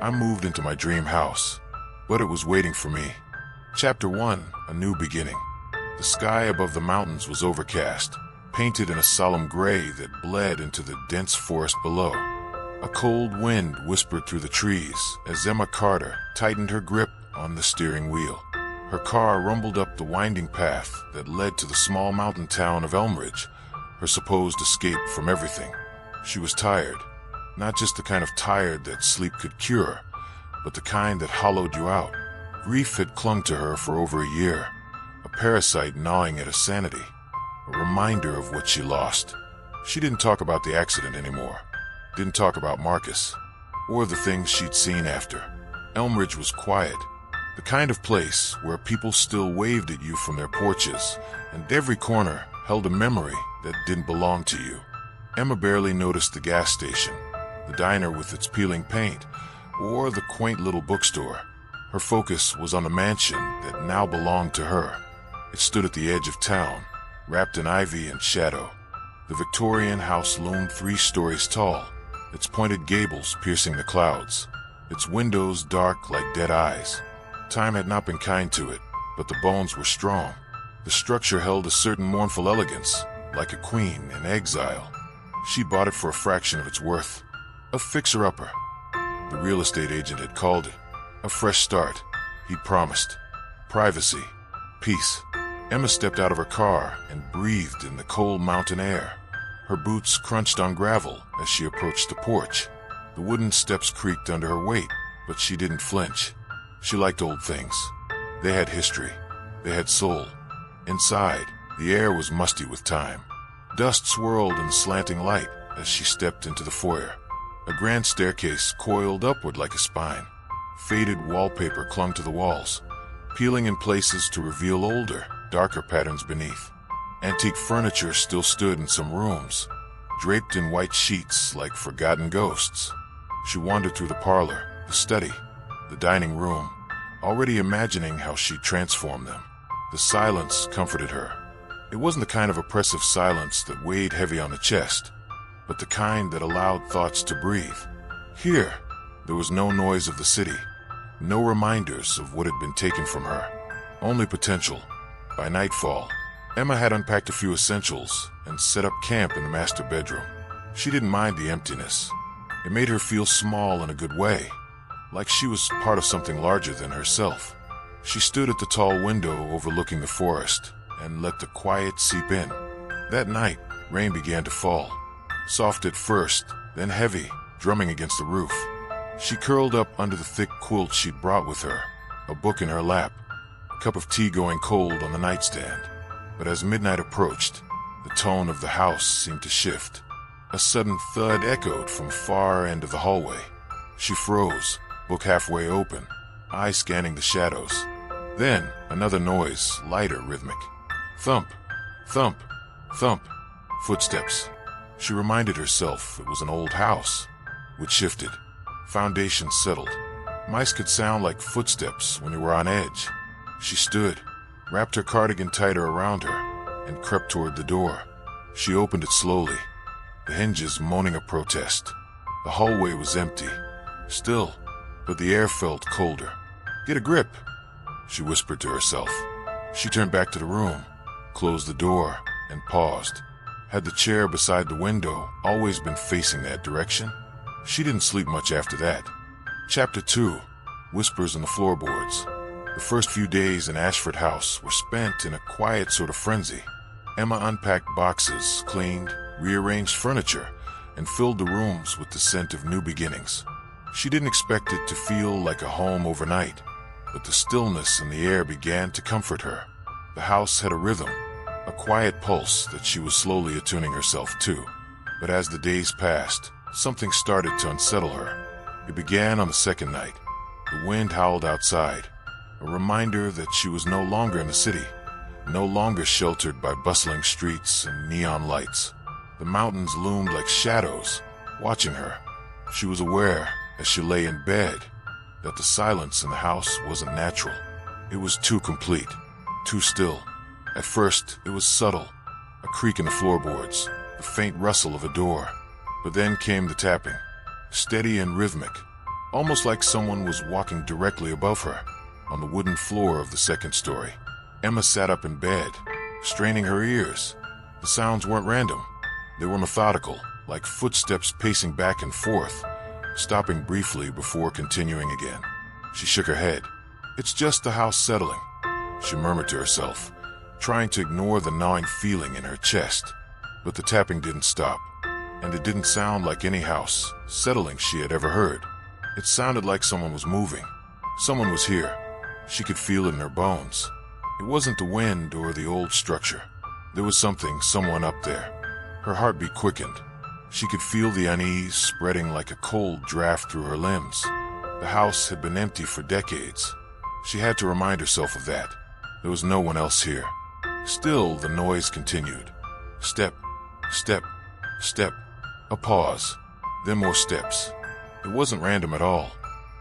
I moved into my dream house, but it was waiting for me. Chapter 1: A New Beginning. The sky above the mountains was overcast, painted in a solemn gray that bled into the dense forest below. A cold wind whispered through the trees as Emma Carter tightened her grip on the steering wheel. Her car rumbled up the winding path that led to the small mountain town of Elmridge, her supposed escape from everything. She was tired, not just the kind of tired that sleep could cure, but the kind that hollowed you out. Grief had clung to her for over a year, a parasite gnawing at her sanity, a reminder of what she lost. She didn't talk about the accident anymore, didn't talk about Marcus, or the things she'd seen after. Elmridge was quiet, the kind of place where people still waved at you from their porches, and every corner held a memory that didn't belong to you. Emma barely noticed the gas station, the diner with its peeling paint, or the quaint little bookstore. Her focus was on the mansion that now belonged to her. It stood at the edge of town, wrapped in ivy and shadow. The Victorian house loomed 3 stories tall, its pointed gables piercing the clouds, its windows dark like dead eyes. Time had not been kind to it, but the bones were strong. The structure held a certain mournful elegance, like a queen in exile. She bought it for a fraction of its worth. A fixer-upper. The real estate agent had called it. A fresh start, he'd promised. Privacy. Peace. Emma stepped out of her car and breathed in the cold mountain air. Her boots crunched on gravel as she approached the porch. The wooden steps creaked under her weight, but she didn't flinch. She liked old things. They had history. They had soul. Inside, the air was musty with time. Dust swirled in the slanting light as she stepped into the foyer. A grand staircase coiled upward like a spine. Faded wallpaper clung to the walls, peeling in places to reveal older, darker patterns beneath. Antique furniture still stood in some rooms, draped in white sheets like forgotten ghosts. She wandered through the parlor, the study, the dining room, already imagining how she'd transform them. The silence comforted her. It wasn't the kind of oppressive silence that weighed heavy on the chest, but the kind that allowed thoughts to breathe. Here, there was no noise of the city, no reminders of what had been taken from her, only potential. By nightfall, Emma had unpacked a few essentials and set up camp in the master bedroom. She didn't mind the emptiness. It made her feel small in a good way, like she was part of something larger than herself. She stood at the tall window overlooking the forest and let the quiet seep in. That night, rain began to fall, soft at first, then heavy, drumming against the roof. She curled up under the thick quilt she'd brought with her, a book in her lap, a cup of tea going cold on the nightstand. But as midnight approached, the tone of the house seemed to shift. A sudden thud echoed from the far end of the hallway. She froze, book halfway open, eyes scanning the shadows. Then, another noise, lighter, rhythmic. Thump, thump, thump. Footsteps. She reminded herself it was an old house, which shifted. Foundations settled. Mice could sound like footsteps when you were on edge. She stood, wrapped her cardigan tighter around her, and crept toward the door. She opened it slowly, the hinges moaning a protest. The hallway was empty, still, but the air felt colder. "Get a grip," she whispered to herself. She turned back to the room, closed the door, and paused. Had the chair beside the window always been facing that direction? She didn't sleep much after that. Chapter 2: Whispers in the Floorboards. The first few days in Ashford House were spent in a quiet sort of frenzy. Emma unpacked boxes, cleaned, rearranged furniture, and filled the rooms with the scent of new beginnings. She didn't expect it to feel like a home overnight, but the stillness in the air began to comfort her. The house had a rhythm, a quiet pulse that she was slowly attuning herself to. But as the days passed, something started to unsettle her. It began on the second night. The wind howled outside, a reminder that she was no longer in the city, no longer sheltered by bustling streets and neon lights. The mountains loomed like shadows, watching her. She was aware, as she lay in bed, that the silence in the house wasn't natural. It was too complete, too still. At first, it was subtle, a creak in the floorboards, the faint rustle of a door. But then came the tapping, steady and rhythmic, almost like someone was walking directly above her, on the wooden floor of the second story. Emma sat up in bed, straining her ears. The sounds weren't random. They were methodical, like footsteps pacing back and forth, stopping briefly before continuing again. She shook her head. "It's just the house settling," she murmured to herself, trying to ignore the gnawing feeling in her chest. But the tapping didn't stop, and it didn't sound like any house settling she had ever heard. It sounded like someone was moving. Someone was here. She could feel it in her bones. It wasn't the wind or the old structure. There was someone up there. Her heartbeat quickened. She could feel the unease spreading like a cold draft through her limbs. The house had been empty for decades. She had to remind herself of that. There was no one else here. Still, the noise continued. Step, step, step. A pause. Then more steps. It wasn't random at all.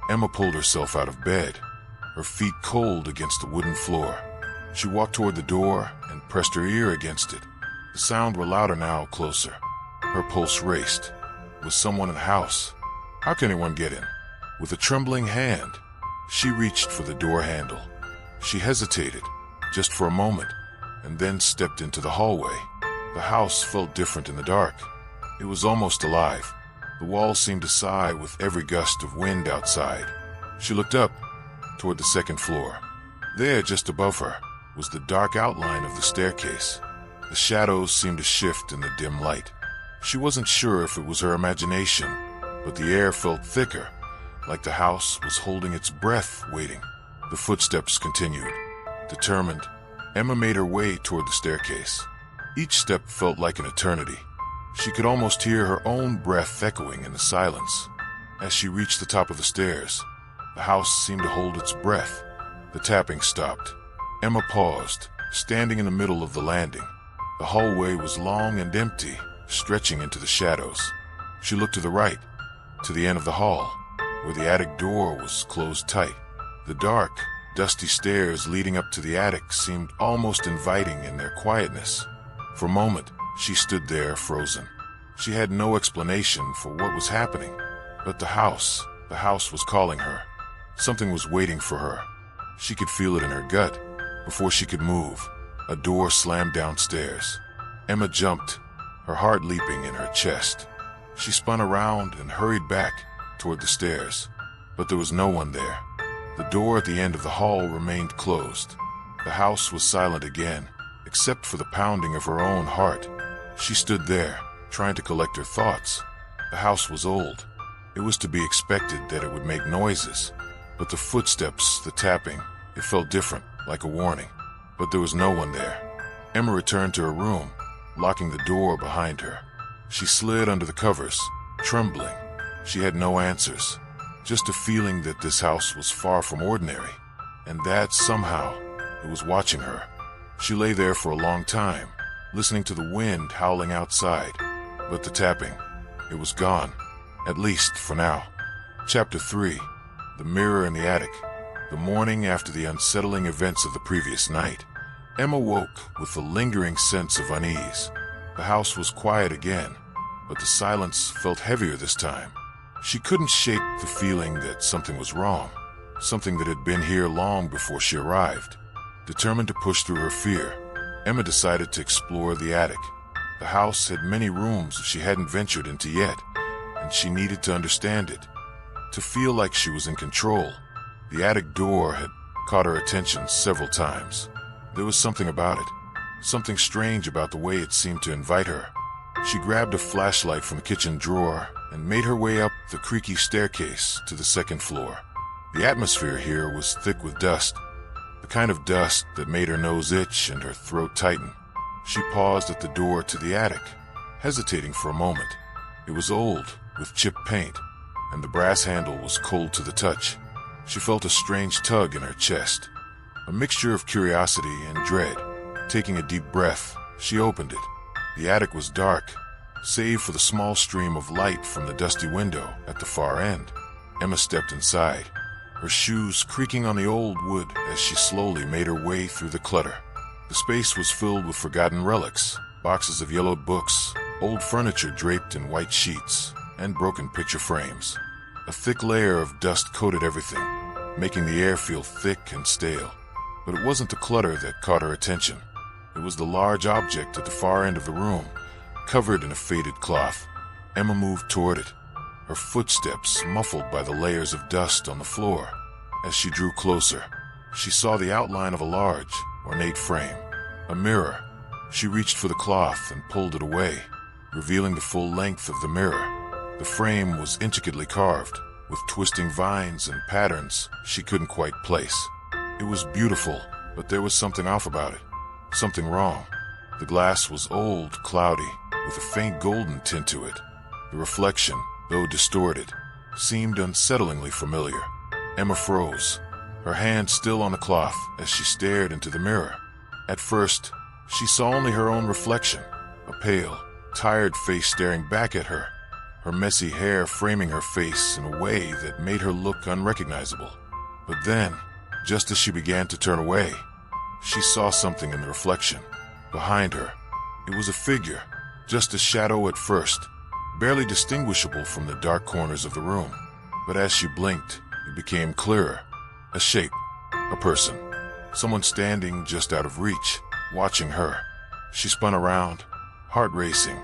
Emma pulled herself out of bed, her feet cold against the wooden floor. She walked toward the door and pressed her ear against it. The sounds were louder now, closer. Her pulse raced. Was someone in the house? How can anyone get in? With a trembling hand, she reached for the door handle. She hesitated, just for a moment, and then stepped into the hallway. The house felt different in the dark. It was almost alive. The walls seemed to sigh with every gust of wind outside. She looked up, toward the second floor. There, just above her, was the dark outline of the staircase. The shadows seemed to shift in the dim light. She wasn't sure if it was her imagination, but the air felt thicker, like the house was holding its breath, waiting. The footsteps continued. Determined, Emma made her way toward the staircase. Each step felt like an eternity. She could almost hear her own breath echoing in the silence. As she reached the top of the stairs, the house seemed to hold its breath. The tapping stopped. Emma paused, standing in the middle of the landing. The hallway was long and empty, stretching into the shadows. She looked to the right, to the end of the hall, where the attic door was closed tight. The dark, dusty stairs leading up to the attic seemed almost inviting in their quietness. For a moment, she stood there frozen. She had no explanation for what was happening. But the house was calling her. Something was waiting for her. She could feel it in her gut. Before she could move, a door slammed downstairs. Emma jumped, her heart leaping in her chest. She spun around and hurried back toward the stairs. But there was no one there. The door at the end of the hall remained closed. The house was silent again, except for the pounding of her own heart. She stood there, trying to collect her thoughts. The house was old. It was to be expected that it would make noises. But the footsteps, the tapping, it felt different, like a warning. But there was no one there. Emma returned to her room, locking the door behind her. She slid under the covers, trembling. She had no answers, just a feeling that this house was far from ordinary, and that somehow it was watching her. She lay there for a long time, listening to the wind howling outside. But the tapping, it was gone, at least for now. Chapter 3. The Mirror in the Attic. The morning after the unsettling events of the previous night, Emma woke with a lingering sense of unease. The house was quiet again, but the silence felt heavier this time. She couldn't shake the feeling that something was wrong, something that had been here long before she arrived. Determined to push through her fear, Emma decided to explore the attic. The house had many rooms she hadn't ventured into yet, and she needed to understand it, to feel like she was in control. The attic door had caught her attention several times. There was something about it, something strange about the way it seemed to invite her. She grabbed a flashlight from the kitchen drawer and made her way up the creaky staircase to the second floor. The atmosphere here was thick with dust, the kind of dust that made her nose itch and her throat tighten. She paused at the door to the attic, hesitating for a moment. It was old, with chipped paint, and the brass handle was cold to the touch. She felt a strange tug in her chest, a mixture of curiosity and dread. Taking a deep breath, she opened it. The attic was dark, save for the small stream of light from the dusty window at the far end. Emma stepped inside, her shoes creaking on the old wood as she slowly made her way through the clutter. The space was filled with forgotten relics, boxes of yellowed books, old furniture draped in white sheets, and broken picture frames. A A thick layer of dust coated everything, making the air feel thick and stale. But it wasn't the clutter that caught her attention. It was the large object at the far end of the room, covered in a faded cloth. Emma moved toward it, her footsteps muffled by the layers of dust on the floor. As she drew closer, she saw the outline of a large, ornate frame, a mirror. She reached for the cloth and pulled it away, revealing the full length of the mirror. The frame was intricately carved, with twisting vines and patterns she couldn't quite place. It was beautiful, but there was something off about it, something wrong. The glass was old, cloudy, with a faint golden tint to it. The reflection, though distorted, seemed unsettlingly familiar. Emma froze, her hand still on the cloth as she stared into the mirror. At first, she saw only her own reflection, a pale, tired face staring back at her, her messy hair framing her face in a way that made her look unrecognizable. But then, just as she began to turn away, she saw something in the reflection. Behind her, it was a figure, just a shadow at first, barely distinguishable from the dark corners of the room. But as she blinked, it became clearer. A shape, a person, someone standing just out of reach, watching her. She spun around, heart racing,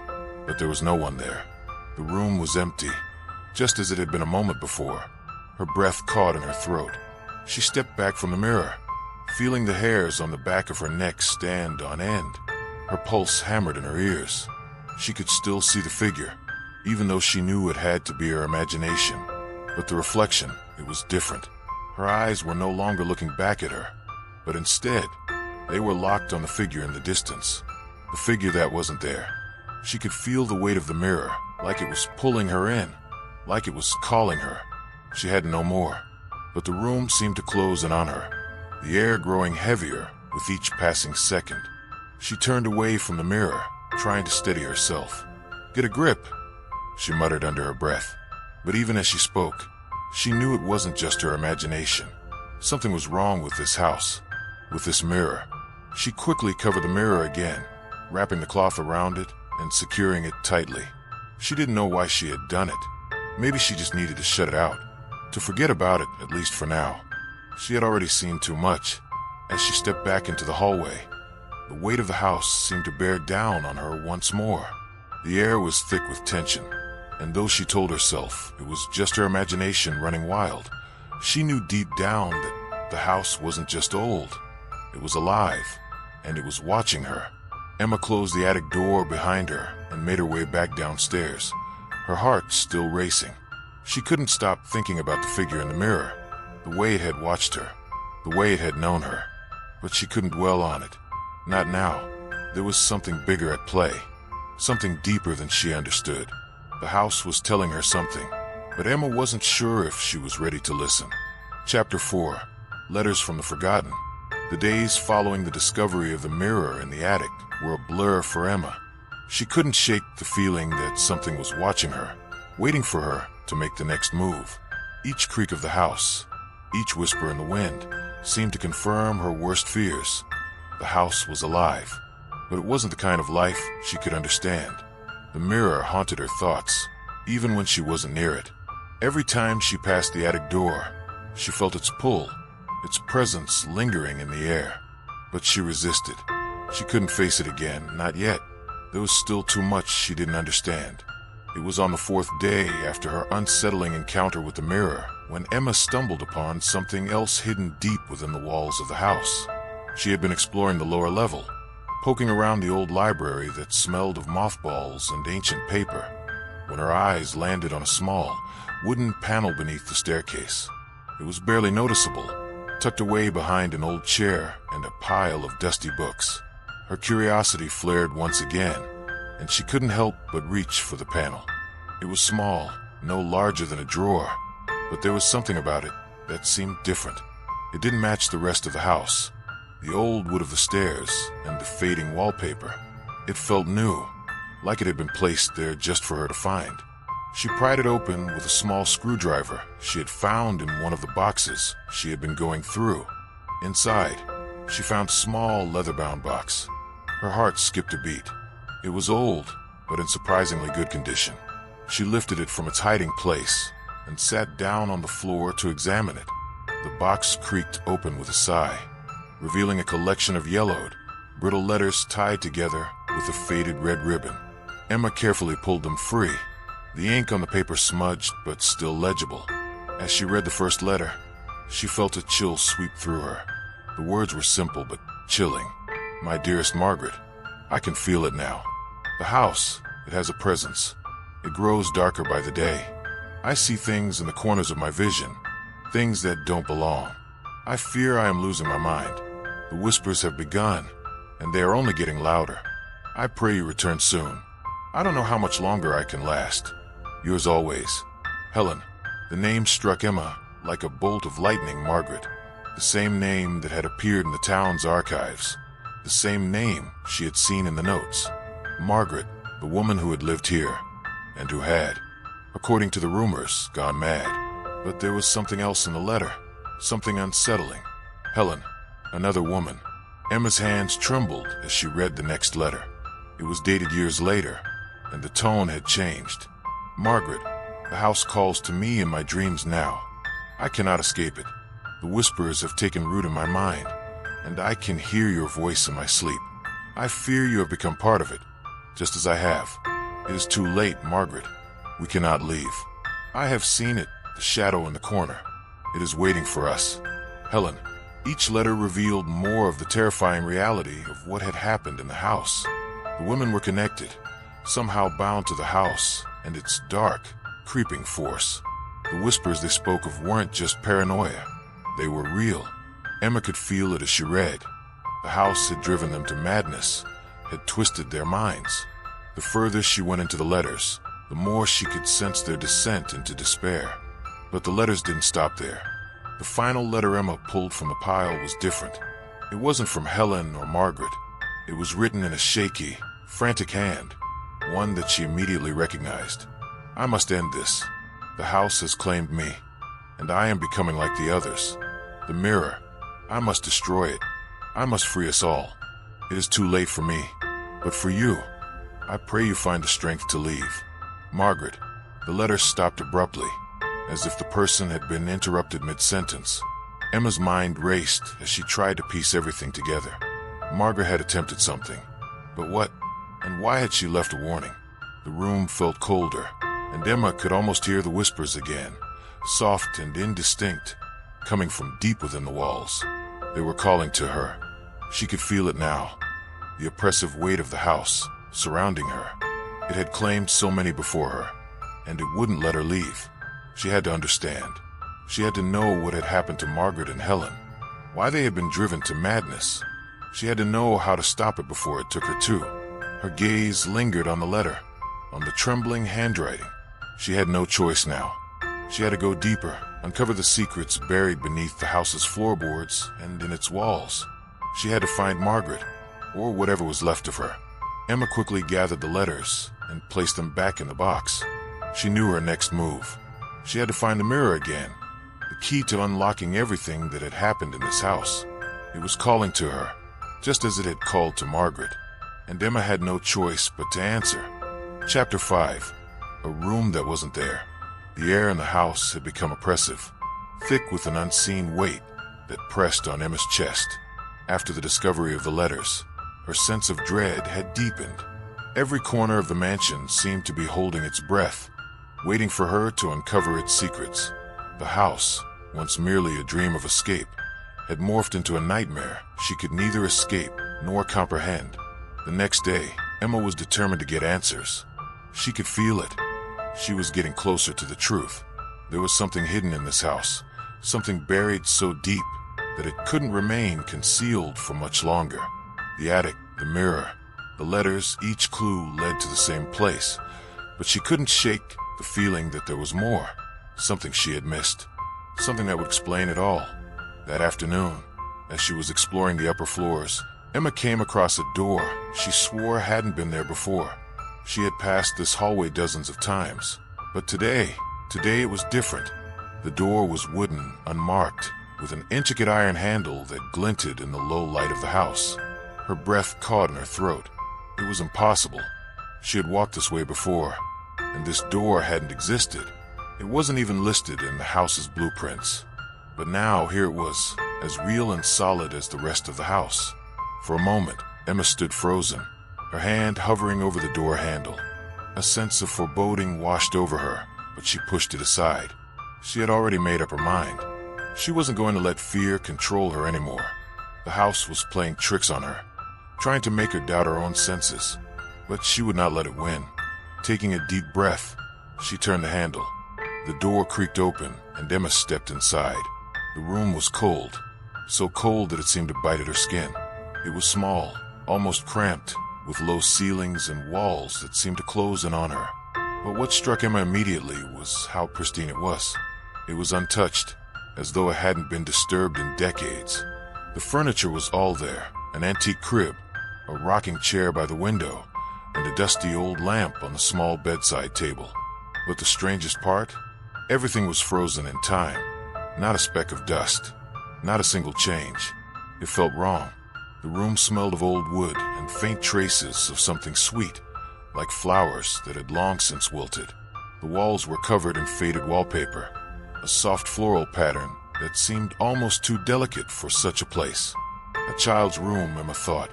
but there was no one there. The room was empty, just as it had been a moment before. Her breath caught in her throat. She stepped back from the mirror, feeling the hairs on the back of her neck stand on end. Her pulse hammered in her ears. She could still see the figure, even though she knew it had to be her imagination. But the reflection, it was different. Her eyes were no longer looking back at her, but instead, they were locked on the figure in the distance. The figure that wasn't there. She could feel the weight of the mirror, like it was pulling her in, like it was calling her. She had no more, but the room seemed to close in on her, the air growing heavier with each passing second. She turned away from the mirror, trying to steady herself. "Get a grip," she muttered under her breath. But even as she spoke, she knew it wasn't just her imagination. Something was wrong with this house, with this mirror. She quickly covered the mirror again, wrapping the cloth around it and securing it tightly. She didn't know why she had done it. Maybe she just needed to shut it out, to forget about it, at least for now. She had already seen too much. As she stepped back into the hallway, the weight of the house seemed to bear down on her once more. The air was thick with tension, and though she told herself it was just her imagination running wild, she knew deep down that the house wasn't just old. It was alive, and it was watching her. Emma closed the attic door behind her and made her way back downstairs, her heart still racing. She couldn't stop thinking about the figure in the mirror, the way it had watched her, the way it had known her. But she couldn't dwell on it. Not now. There was something bigger at play, something deeper than she understood. The house was telling her something, but Emma wasn't sure if she was ready to listen. Chapter 4. Letters from the Forgotten. The days following the discovery of the mirror in the attic were a blur for Emma. She couldn't shake the feeling that something was watching her, waiting for her to make the next move. Each creak of the house, each whisper in the wind, seemed to confirm her worst fears. The house was alive, but it wasn't the kind of life she could understand. The mirror haunted her thoughts, even when she wasn't near it. Every time she passed the attic door, she felt its pull, its presence lingering in the air. But she resisted. She couldn't face it again, not yet. There was still too much she didn't understand. It was on the fourth day after her unsettling encounter with the mirror when Emma stumbled upon something else hidden deep within the walls of the house. She had been exploring the lower level, poking around the old library that smelled of mothballs and ancient paper, when her eyes landed on a small, wooden panel beneath the staircase. It was barely noticeable, tucked away behind an old chair and a pile of dusty books. Her curiosity flared once again, and she couldn't help but reach for the panel. It was small, no larger than a drawer, but there was something about it that seemed different. It didn't match the rest of the house, the old wood of the stairs and the fading wallpaper. It felt new, like it had been placed there just for her to find. She pried it open with a small screwdriver she had found in one of the boxes she had been going through. Inside, she found a small leather-bound box. Her heart skipped a beat. It was old, but in surprisingly good condition. She lifted it from its hiding place and sat down on the floor to examine it. The box creaked open with a sigh, revealing a collection of yellowed, brittle letters tied together with a faded red ribbon. Emma carefully pulled them free. The ink on the paper smudged but still legible. As she read the first letter, she felt a chill sweep through her. The words were simple but chilling. My dearest Margaret, I can feel it now. The house, it has a presence. It grows darker by the day. I see things in the corners of my vision, things that don't belong. I fear I am losing my mind. The whispers have begun, and they are only getting louder. I pray you return soon. I don't know how much longer I can last. Yours always, Helen. The name struck Emma like a bolt of lightning. Margaret, the same name that had appeared in the town's archives, the same name she had seen in the notes. Margaret, the woman who had lived here, and who had, according to the rumors, gone mad. But there was something else in the letter, something unsettling. Helen, another woman. Emma's hands trembled as she read the next letter. It was dated years later, and the tone had changed. Margaret, the house calls to me in my dreams now. I cannot escape it. The whispers have taken root in my mind, and I can hear your voice in my sleep. I fear you have become part of it, just as I have. It is too late, Margaret. We cannot leave. I have seen it, the shadow in the corner. It is waiting for us. Helen, each letter revealed more of the terrifying reality of what had happened in the house. The women were connected, somehow bound to the house and its dark, creeping force. The whispers they spoke of weren't just paranoia. They were real. Emma could feel it as she read. The house had driven them to madness, had twisted their minds. The further she went into the letters, the more she could sense their descent into despair. But the letters didn't stop there. The final letter Emma pulled from the pile was different. It wasn't from Helen or Margaret. It was written in a shaky, frantic hand, one that she immediately recognized. I must end this. The house has claimed me, and I am becoming like the others. The mirror, I must destroy it. I must free us all. It is too late for me, but for you, I pray you find the strength to leave. Margaret. The letter stopped abruptly, as if the person had been interrupted mid-sentence. Emma's mind raced as she tried to piece everything together. Margaret had attempted something, but what? And why had she left a warning? The room felt colder, and Emma could almost hear the whispers again, soft and indistinct, coming from deep within the walls. They were calling to her. She could feel it now, the oppressive weight of the house surrounding her. It had claimed so many before her, and it wouldn't let her leave. She had to understand. She had to know what had happened to Margaret and Helen, why they had been driven to madness. She had to know how to stop it before it took her too. Her gaze lingered on the letter, on the trembling handwriting. She had no choice now. She had to go deeper, uncover the secrets buried beneath the house's floorboards and in its walls. She had to find Margaret, or whatever was left of her. Emma quickly gathered the letters and placed them back in the box. She knew her next move. She had to find the mirror again, the key to unlocking everything that had happened in this house. It was calling to her, just as it had called to Margaret, and Emma had no choice but to answer. Chapter 5. A room that wasn't there. The air in the house had become oppressive, thick with an unseen weight that pressed on Emma's chest. After the discovery of the letters, her sense of dread had deepened. Every corner of the mansion seemed to be holding its breath, waiting for her to uncover its secrets. The house, once merely a dream of escape, had morphed into a nightmare she could neither escape nor comprehend. The next day, Emma was determined to get answers. She could feel it. She was getting closer to the truth. There was something hidden in this house, something buried so deep that it couldn't remain concealed for much longer. The attic, the mirror, the letters, each clue led to the same place, but she couldn't shake the feeling that there was more, something she had missed, something that would explain it all. That afternoon, as she was exploring the upper floors, Emma came across a door she swore hadn't been there before. She had passed this hallway dozens of times, but today it was different. The door was wooden, unmarked, with an intricate iron handle that glinted in the low light of the house. Her breath caught in her throat. It was impossible. She had walked this way before, and this door hadn't existed. It wasn't even listed in the house's blueprints. But now here it was, as real and solid as the rest of the house. For a moment, Emma stood frozen, her hand hovering over the door handle. A sense of foreboding washed over her, but she pushed it aside. She had already made up her mind. She wasn't going to let fear control her anymore. The house was playing tricks on her, trying to make her doubt her own senses. But she would not let it win. Taking a deep breath, she turned the handle. The door creaked open, and Emma stepped inside. The room was cold, so cold that it seemed to bite at her skin. It was small, almost cramped, with low ceilings and walls that seemed to close in on her. But what struck Emma immediately was how pristine it was. It was untouched, as though it hadn't been disturbed in decades. The furniture was all there, an antique crib, a rocking chair by the window, and a dusty old lamp on the small bedside table. But the strangest part? Everything was frozen in time. Not a speck of dust, not a single change. It felt wrong. The room smelled of old wood and faint traces of something sweet, like flowers that had long since wilted. The walls were covered in faded wallpaper, a soft floral pattern that seemed almost too delicate for such a place. A child's room, Emma thought,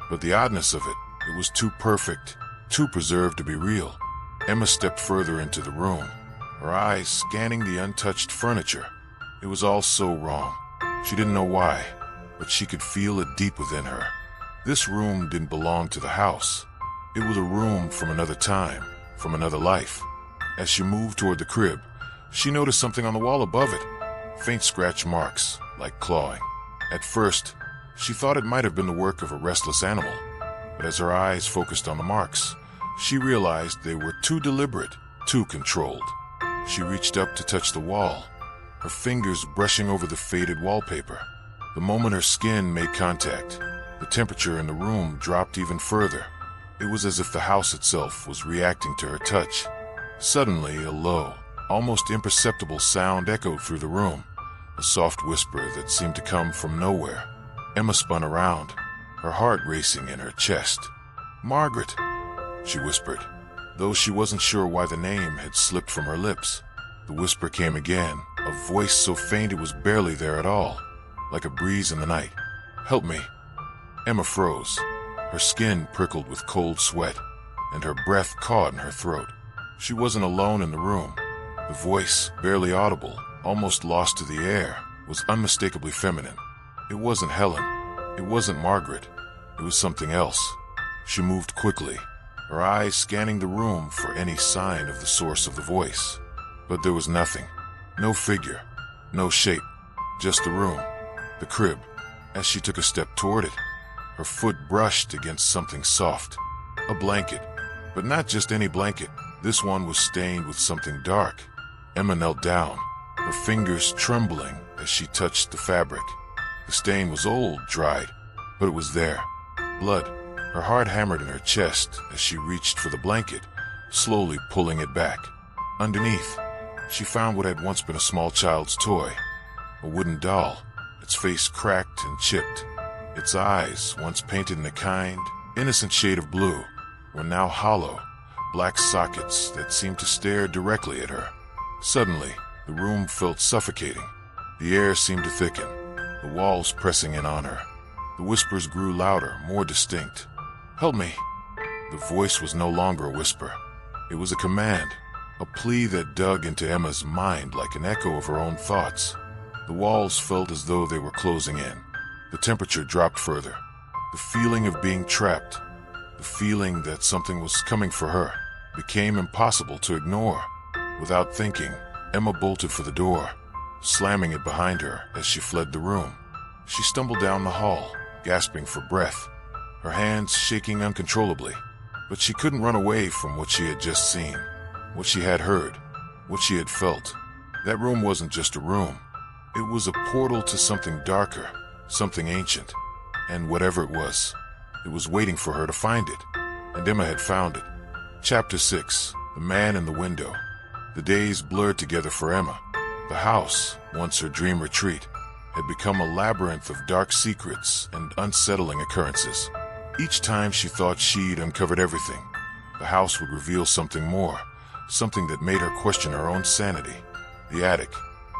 but the oddness of it was too perfect, too preserved to be real. Emma stepped further into the room, her eyes scanning the untouched furniture. It was all so wrong. She didn't know why, but she could feel it deep within her. This room didn't belong to the house. It was a room from another time, from another life. As she moved toward the crib, she noticed something on the wall above it. Faint scratch marks, like clawing. At first, she thought it might have been the work of a restless animal, but as her eyes focused on the marks, she realized they were too deliberate, too controlled. She reached up to touch the wall, her fingers brushing over the faded wallpaper. The moment her skin made contact, the temperature in the room dropped even further. It was as if the house itself was reacting to her touch. Suddenly, a low, almost imperceptible sound echoed through the room, a soft whisper that seemed to come from nowhere. Emma spun around, her heart racing in her chest. "Margaret," she whispered, though she wasn't sure why the name had slipped from her lips. The whisper came again, a voice so faint it was barely there at all, like a breeze in the night. "Help me." Emma froze. Her skin prickled with cold sweat, and her breath caught in her throat. She wasn't alone in the room. The voice, barely audible, almost lost to the air, was unmistakably feminine. It wasn't Helen. It wasn't Margaret. It was something else. She moved quickly, her eyes scanning the room for any sign of the source of the voice. But there was nothing. No figure, no shape, just the room, the crib. As she took a step toward it, her foot brushed against something soft. A blanket, but not just any blanket. This one was stained with something dark. Emma knelt down, her fingers trembling as she touched the fabric. The stain was old, dried, but it was there. Blood. Her heart hammered in her chest as she reached for the blanket, slowly pulling it back. Underneath, she found what had once been a small child's toy, a wooden doll, its face cracked and chipped. Its eyes, once painted in a kind, innocent shade of blue, were now hollow, black sockets that seemed to stare directly at her. Suddenly, the room felt suffocating. The air seemed to thicken, the walls pressing in on her. The whispers grew louder, more distinct. "Help me." The voice was no longer a whisper. It was a command, a plea that dug into Emma's mind like an echo of her own thoughts. The walls felt as though they were closing in. The temperature dropped further. The feeling of being trapped, the feeling that something was coming for her, became impossible to ignore. Without thinking, Emma bolted for the door, slamming it behind her as she fled the room. She stumbled down the hall, gasping for breath, her hands shaking uncontrollably. But she couldn't run away from what she had just seen, what she had heard, what she had felt. That room wasn't just a room. It was a portal to something darker, something ancient. And whatever it was waiting for her to find it. And Emma had found it. Chapter 6. The Man in the Window. The days blurred together for Emma. The house, once her dream retreat, had become a labyrinth of dark secrets and unsettling occurrences. Each time she thought she'd uncovered everything, the house would reveal something more, something that made her question her own sanity. The attic,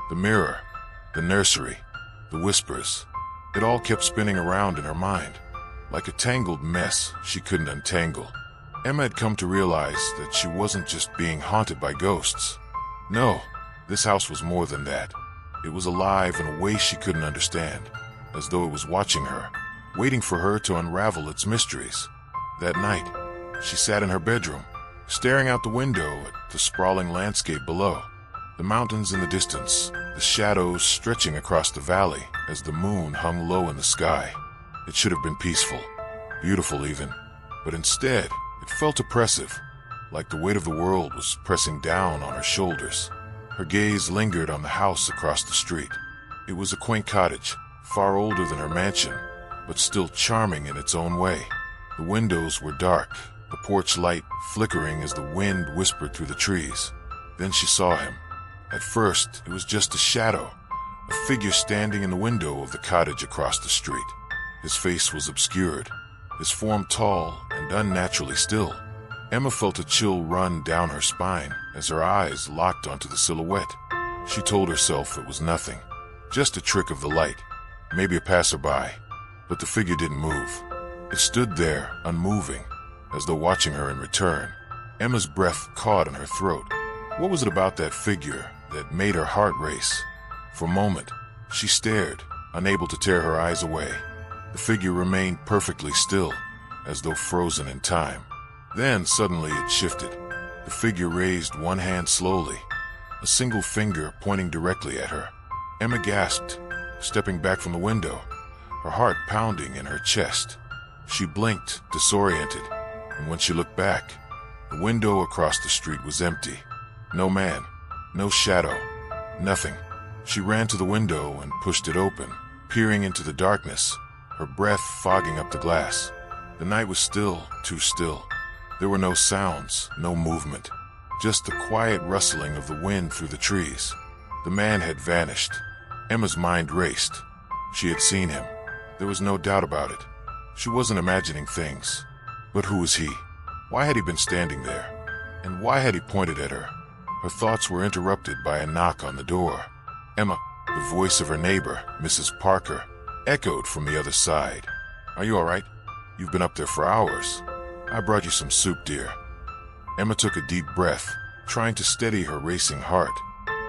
the mirror, the nursery, the whispers. It all kept spinning around in her mind, like a tangled mess she couldn't untangle. Emma had come to realize that she wasn't just being haunted by ghosts. No, this house was more than that. It was alive in a way she couldn't understand, as though it was watching her, waiting for her to unravel its mysteries. That night, she sat in her bedroom, staring out the window at the sprawling landscape below. The mountains in the distance, the shadows stretching across the valley as the moon hung low in the sky. It should have been peaceful, beautiful even, but instead, it felt oppressive, like the weight of the world was pressing down on her shoulders. Her gaze lingered on the house across the street. It was a quaint cottage, far older than her mansion, but still charming in its own way. The windows were dark, the porch light flickering as the wind whispered through the trees. Then she saw him. At first, it was just a shadow, a figure standing in the window of the cottage across the street. His face was obscured, his form tall and unnaturally still. Emma felt a chill run down her spine as her eyes locked onto the silhouette. She told herself it was nothing, just a trick of the light, maybe a passerby. But the figure didn't move. It stood there, unmoving, as though watching her in return. Emma's breath caught in her throat. What was it about that figure that made her heart race? For a moment, she stared, unable to tear her eyes away. The figure remained perfectly still, as though frozen in time. Then, suddenly, it shifted. The figure raised one hand slowly, a single finger pointing directly at her. Emma gasped, stepping back from the window, her heart pounding in her chest. She blinked, disoriented, and when she looked back, the window across the street was empty. No man, no shadow, nothing. She ran to the window and pushed it open, peering into the darkness, her breath fogging up the glass. The night was still, too still. There were no sounds, no movement, just the quiet rustling of the wind through the trees. The man had vanished. Emma's mind raced. She had seen him. There was no doubt about it. She wasn't imagining things. But who was he? Why had he been standing there? And why had he pointed at her? Her thoughts were interrupted by a knock on the door. Emma, the voice of her neighbor, Mrs. Parker, echoed from the other side. "Are you all right? You've been up there for hours. I brought you some soup, dear." Emma took a deep breath, trying to steady her racing heart.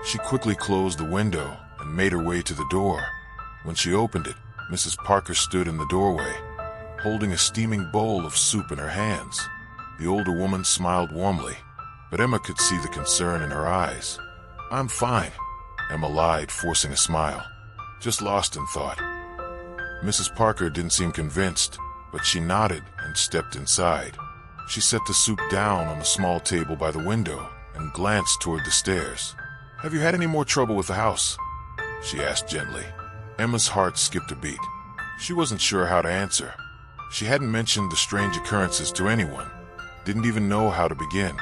She quickly closed the window and made her way to the door. When she opened it, Mrs. Parker stood in the doorway, holding a steaming bowl of soup in her hands. The older woman smiled warmly, but Emma could see the concern in her eyes. "I'm fine," Emma lied, forcing a smile. "Just lost in thought." Mrs. Parker didn't seem convinced, but she nodded and stepped inside. She set the soup down on the small table by the window and glanced toward the stairs. "Have you had any more trouble with the house?" she asked gently. Emma's heart skipped a beat. She wasn't sure how to answer. She hadn't mentioned the strange occurrences to anyone, didn't even know how to begin.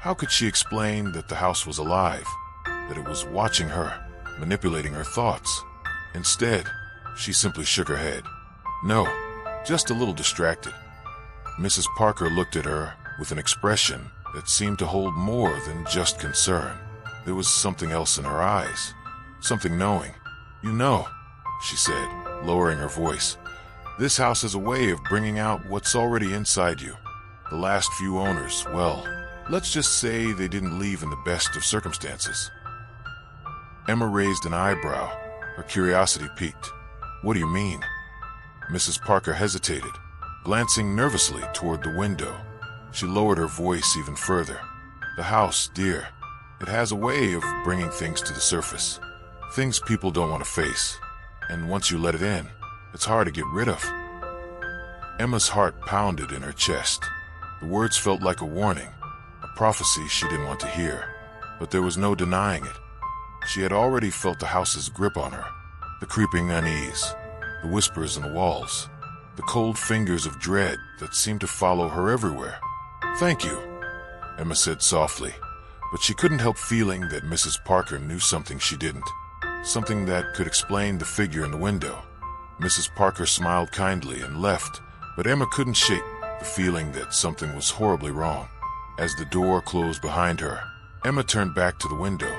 How could she explain that the house was alive, that it was watching her, manipulating her thoughts? Instead, she simply shook her head. "No, just a little distracted." Mrs. Parker looked at her with an expression that seemed to hold more than just concern. There was something else in her eyes, something knowing. "You know," she said, lowering her voice, "this house has a way of bringing out what's already inside you. The last few owners, well, let's just say they didn't leave in the best of circumstances." Emma raised an eyebrow, her curiosity piqued. "What do you mean?" Mrs. Parker hesitated, glancing nervously toward the window. She lowered her voice even further. "The house, dear, it has a way of bringing things to the surface. Things people don't want to face. And once you let it in, it's hard to get rid of." Emma's heart pounded in her chest. The words felt like a warning, a prophecy she didn't want to hear. But there was no denying it. She had already felt the house's grip on her, the creeping unease, the whispers in the walls, the cold fingers of dread that seemed to follow her everywhere. "Thank you," Emma said softly, but she couldn't help feeling that Mrs. Parker knew something she didn't, something that could explain the figure in the window. Mrs. Parker smiled kindly and left, but Emma couldn't shake the feeling that something was horribly wrong. As the door closed behind her, Emma turned back to the window.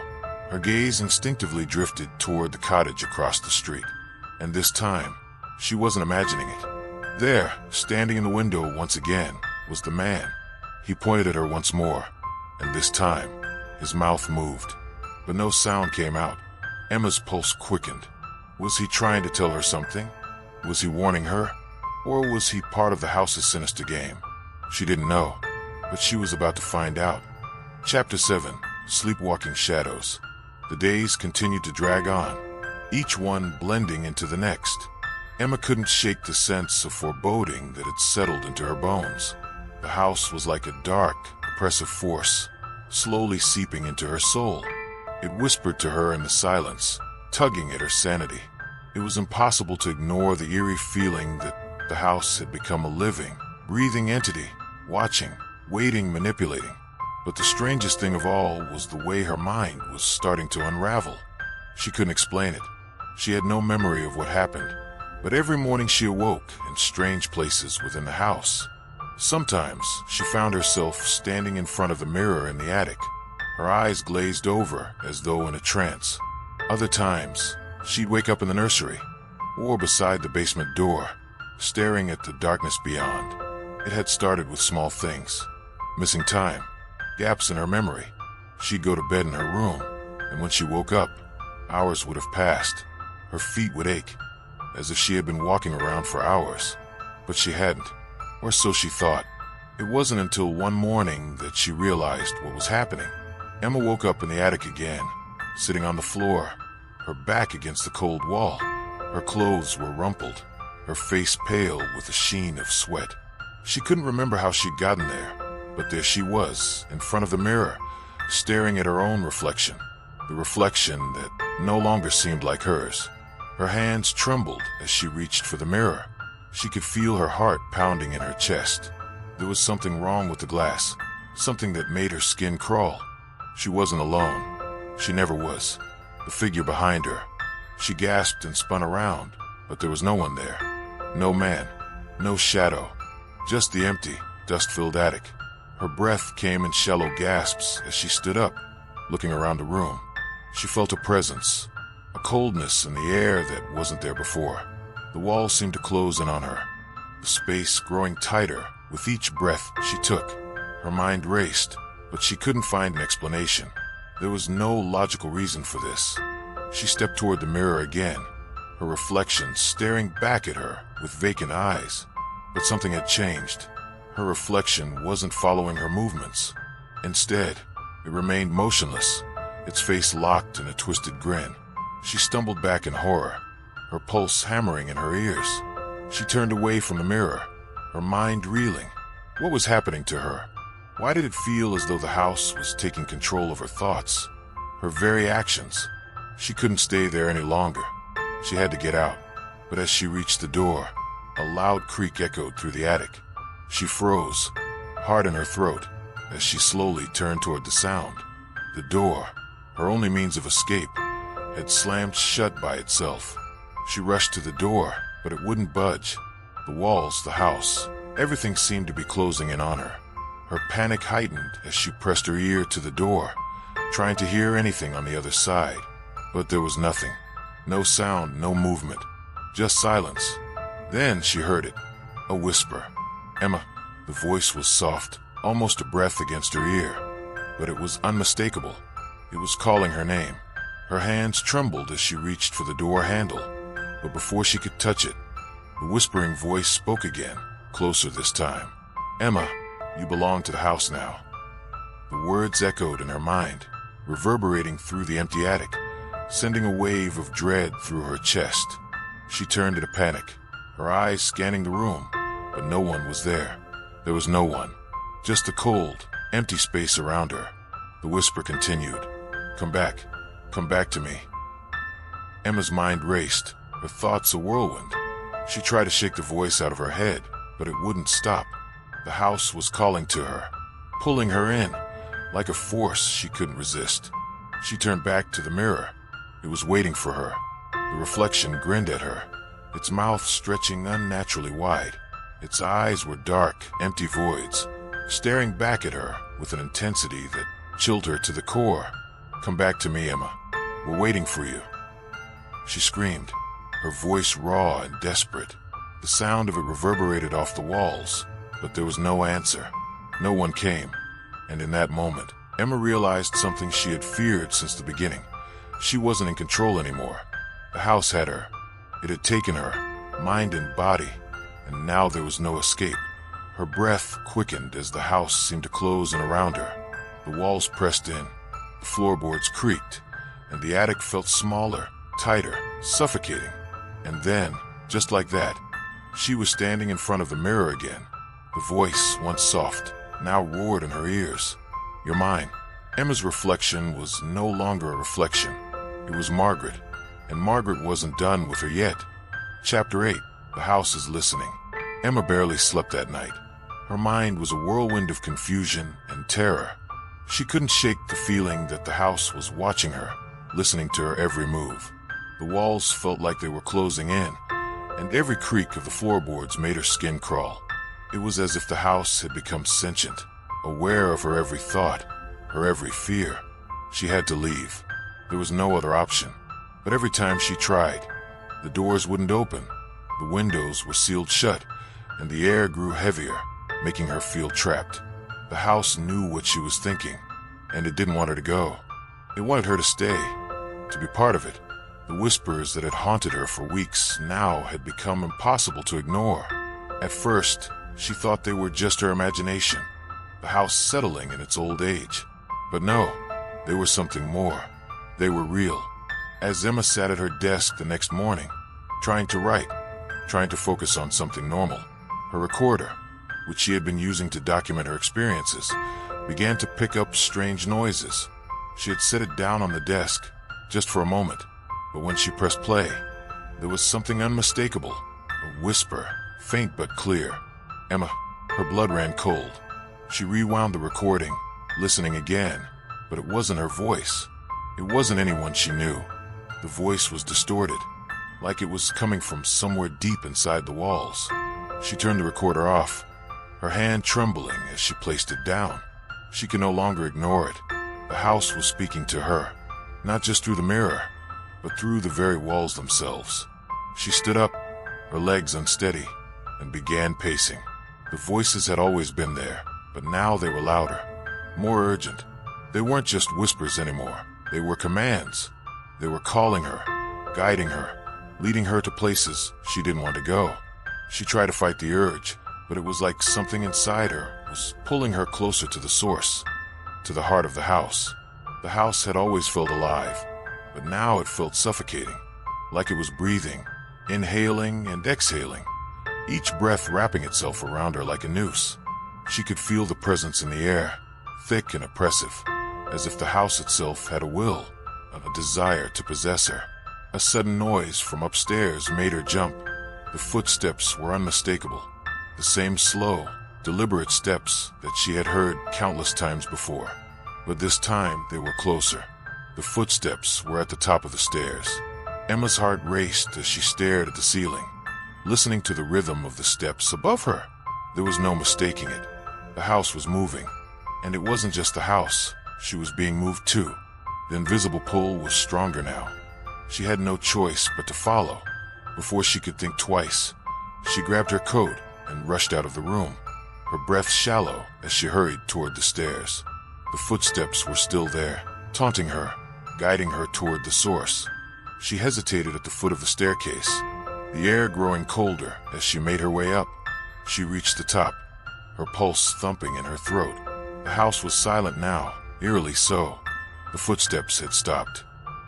Her gaze instinctively drifted toward the cottage across the street. And this time, she wasn't imagining it. There, standing in the window once again, was the man. He pointed at her once more, and this time, his mouth moved. But no sound came out. Emma's pulse quickened. Was he trying to tell her something? Was he warning her? Or was he part of the house's sinister game? She didn't know, but she was about to find out. Chapter 7. Sleepwalking Shadows. The days continued to drag on, each one blending into the next. Emma couldn't shake the sense of foreboding that had settled into her bones. The house was like a dark, oppressive force, slowly seeping into her soul. It whispered to her in the silence, tugging at her sanity. It was impossible to ignore the eerie feeling that the house had become a living, breathing entity, watching, waiting, manipulating. But the strangest thing of all was the way her mind was starting to unravel. She couldn't explain it. She had no memory of what happened. But every morning she awoke in strange places within the house. Sometimes she found herself standing in front of the mirror in the attic, her eyes glazed over as though in a trance. Other times, she'd wake up in the nursery, or beside the basement door, staring at the darkness beyond. It had started with small things. Missing time, gaps in her memory. She'd go to bed in her room, and when she woke up, hours would have passed. Her feet would ache, as if she had been walking around for hours. But she hadn't, or so she thought. It wasn't until one morning that she realized what was happening. Emma woke up in the attic again, sitting on the floor, her back against the cold wall. Her clothes were rumpled, her face pale with a sheen of sweat. She couldn't remember how she'd gotten there, but there she was, in front of the mirror, staring at her own reflection, the reflection that no longer seemed like hers. Her hands trembled as she reached for the mirror. She could feel her heart pounding in her chest. There was something wrong with the glass, something that made her skin crawl. She wasn't alone. She never was. The figure behind her. She gasped and spun around, but there was no one there. No man, no shadow, just the empty, dust-filled attic. Her breath came in shallow gasps as she stood up, looking around the room. She felt a presence, a coldness in the air that wasn't there before. The walls seemed to close in on her, the space growing tighter with each breath she took. Her mind raced, but she couldn't find an explanation. There was no logical reason for this. She stepped toward the mirror again, her reflection staring back at her with vacant eyes. But something had changed. Her reflection wasn't following her movements. Instead, it remained motionless, its face locked in a twisted grin. She stumbled back in horror, her pulse hammering in her ears. She turned away from the mirror, her mind reeling. What was happening to her? Why did it feel as though the house was taking control of her thoughts, her very actions? She couldn't stay there any longer. She had to get out. But as she reached the door, a loud creak echoed through the attic. She froze, heart in her throat, as she slowly turned toward the sound. The door, her only means of escape, had slammed shut by itself. She rushed to the door, but it wouldn't budge. The walls, the house, everything seemed to be closing in on her. Her panic heightened as she pressed her ear to the door, trying to hear anything on the other side. But there was nothing. No sound, no movement, just silence. Then she heard it, a whisper. Emma. The voice was soft, almost a breath against her ear, but it was unmistakable. It was calling her name. Her hands trembled as she reached for the door handle, but before she could touch it, the whispering voice spoke again, closer this time. Emma, you belong to the house now. The words echoed in her mind, reverberating through the empty attic, sending a wave of dread through her chest. She turned in a panic, her eyes scanning the room, but no one was there. There was no one, just the cold, empty space around her. The whisper continued, come back to me. Emma's mind raced, her thoughts a whirlwind. She tried to shake the voice out of her head, but it wouldn't stop. The house was calling to her, pulling her in, like a force she couldn't resist. She turned back to the mirror. It was waiting for her. The reflection grinned at her, its mouth stretching unnaturally wide. Its eyes were dark, empty voids, staring back at her with an intensity that chilled her to the core. "Come back to me, Emma. We're waiting for you," she screamed, her voice raw and desperate. The sound of it reverberated off the walls, but there was no answer. No one came, and in that moment, Emma realized something she had feared since the beginning. She wasn't in control anymore. The house had her. It had taken her, mind and body, and now there was no escape. Her breath quickened as the house seemed to close in around her. The walls pressed in, the floorboards creaked, and the attic felt smaller, tighter, suffocating. And then, just like that, she was standing in front of the mirror again. The voice, once soft, now roared in her ears. "You're mine." Emma's reflection was no longer a reflection. It was Margaret, and Margaret wasn't done with her yet. Chapter 8. The house is listening. Emma barely slept that night. Her mind was a whirlwind of confusion and terror. She couldn't shake the feeling that the house was watching her, listening to her every move. The walls felt like they were closing in, and every creak of the floorboards made her skin crawl. It was as if the house had become sentient, aware of her every thought, her every fear. She had to leave. There was no other option. But every time she tried, the doors wouldn't open, the windows were sealed shut, and the air grew heavier, making her feel trapped. The house knew what she was thinking, and it didn't want her to go. It wanted her to stay, to be part of it. The whispers that had haunted her for weeks now had become impossible to ignore. At first, she thought they were just her imagination, the house settling in its old age. But no, they were something more. They were real. As Emma sat at her desk the next morning, trying to write, trying to focus on something normal, her recorder, which she had been using to document her experiences, began to pick up strange noises. She had set it down on the desk, just for a moment, but when she pressed play, there was something unmistakable, a whisper, faint but clear. Emma, her blood ran cold. She rewound the recording, listening again, but it wasn't her voice. It wasn't anyone she knew. The voice was distorted, like it was coming from somewhere deep inside the walls. She turned the recorder off, her hand trembling as she placed it down. She could no longer ignore it. The house was speaking to her, not just through the mirror, but through the very walls themselves. She stood up, her legs unsteady, and began pacing. The voices had always been there, but now they were louder, more urgent. They weren't just whispers anymore. They were commands. They were calling her, guiding her, leading her to places she didn't want to go. She tried to fight the urge, but it was like something inside her was pulling her closer to the source, to the heart of the house. The house had always felt alive, but now it felt suffocating, like it was breathing, inhaling and exhaling, each breath wrapping itself around her like a noose. She could feel the presence in the air, thick and oppressive, as if the house itself had a will, a desire to possess her. A sudden noise from upstairs made her jump. The footsteps were unmistakable, the same slow, deliberate steps that she had heard countless times before. But this time they were closer. The footsteps were at the top of the stairs. Emma's heart raced as she stared at the ceiling, listening to the rhythm of the steps above her. There was no mistaking it. The house was moving, and it wasn't just the house. She was being moved too. The invisible pull was stronger now. She had no choice but to follow. Before she could think twice, she grabbed her coat and rushed out of the room, her breath shallow as she hurried toward the stairs. The footsteps were still there, taunting her, guiding her toward the source. She hesitated at the foot of the staircase, the air growing colder as she made her way up. She reached the top, her pulse thumping in her throat. The house was silent now, eerily so. The footsteps had stopped,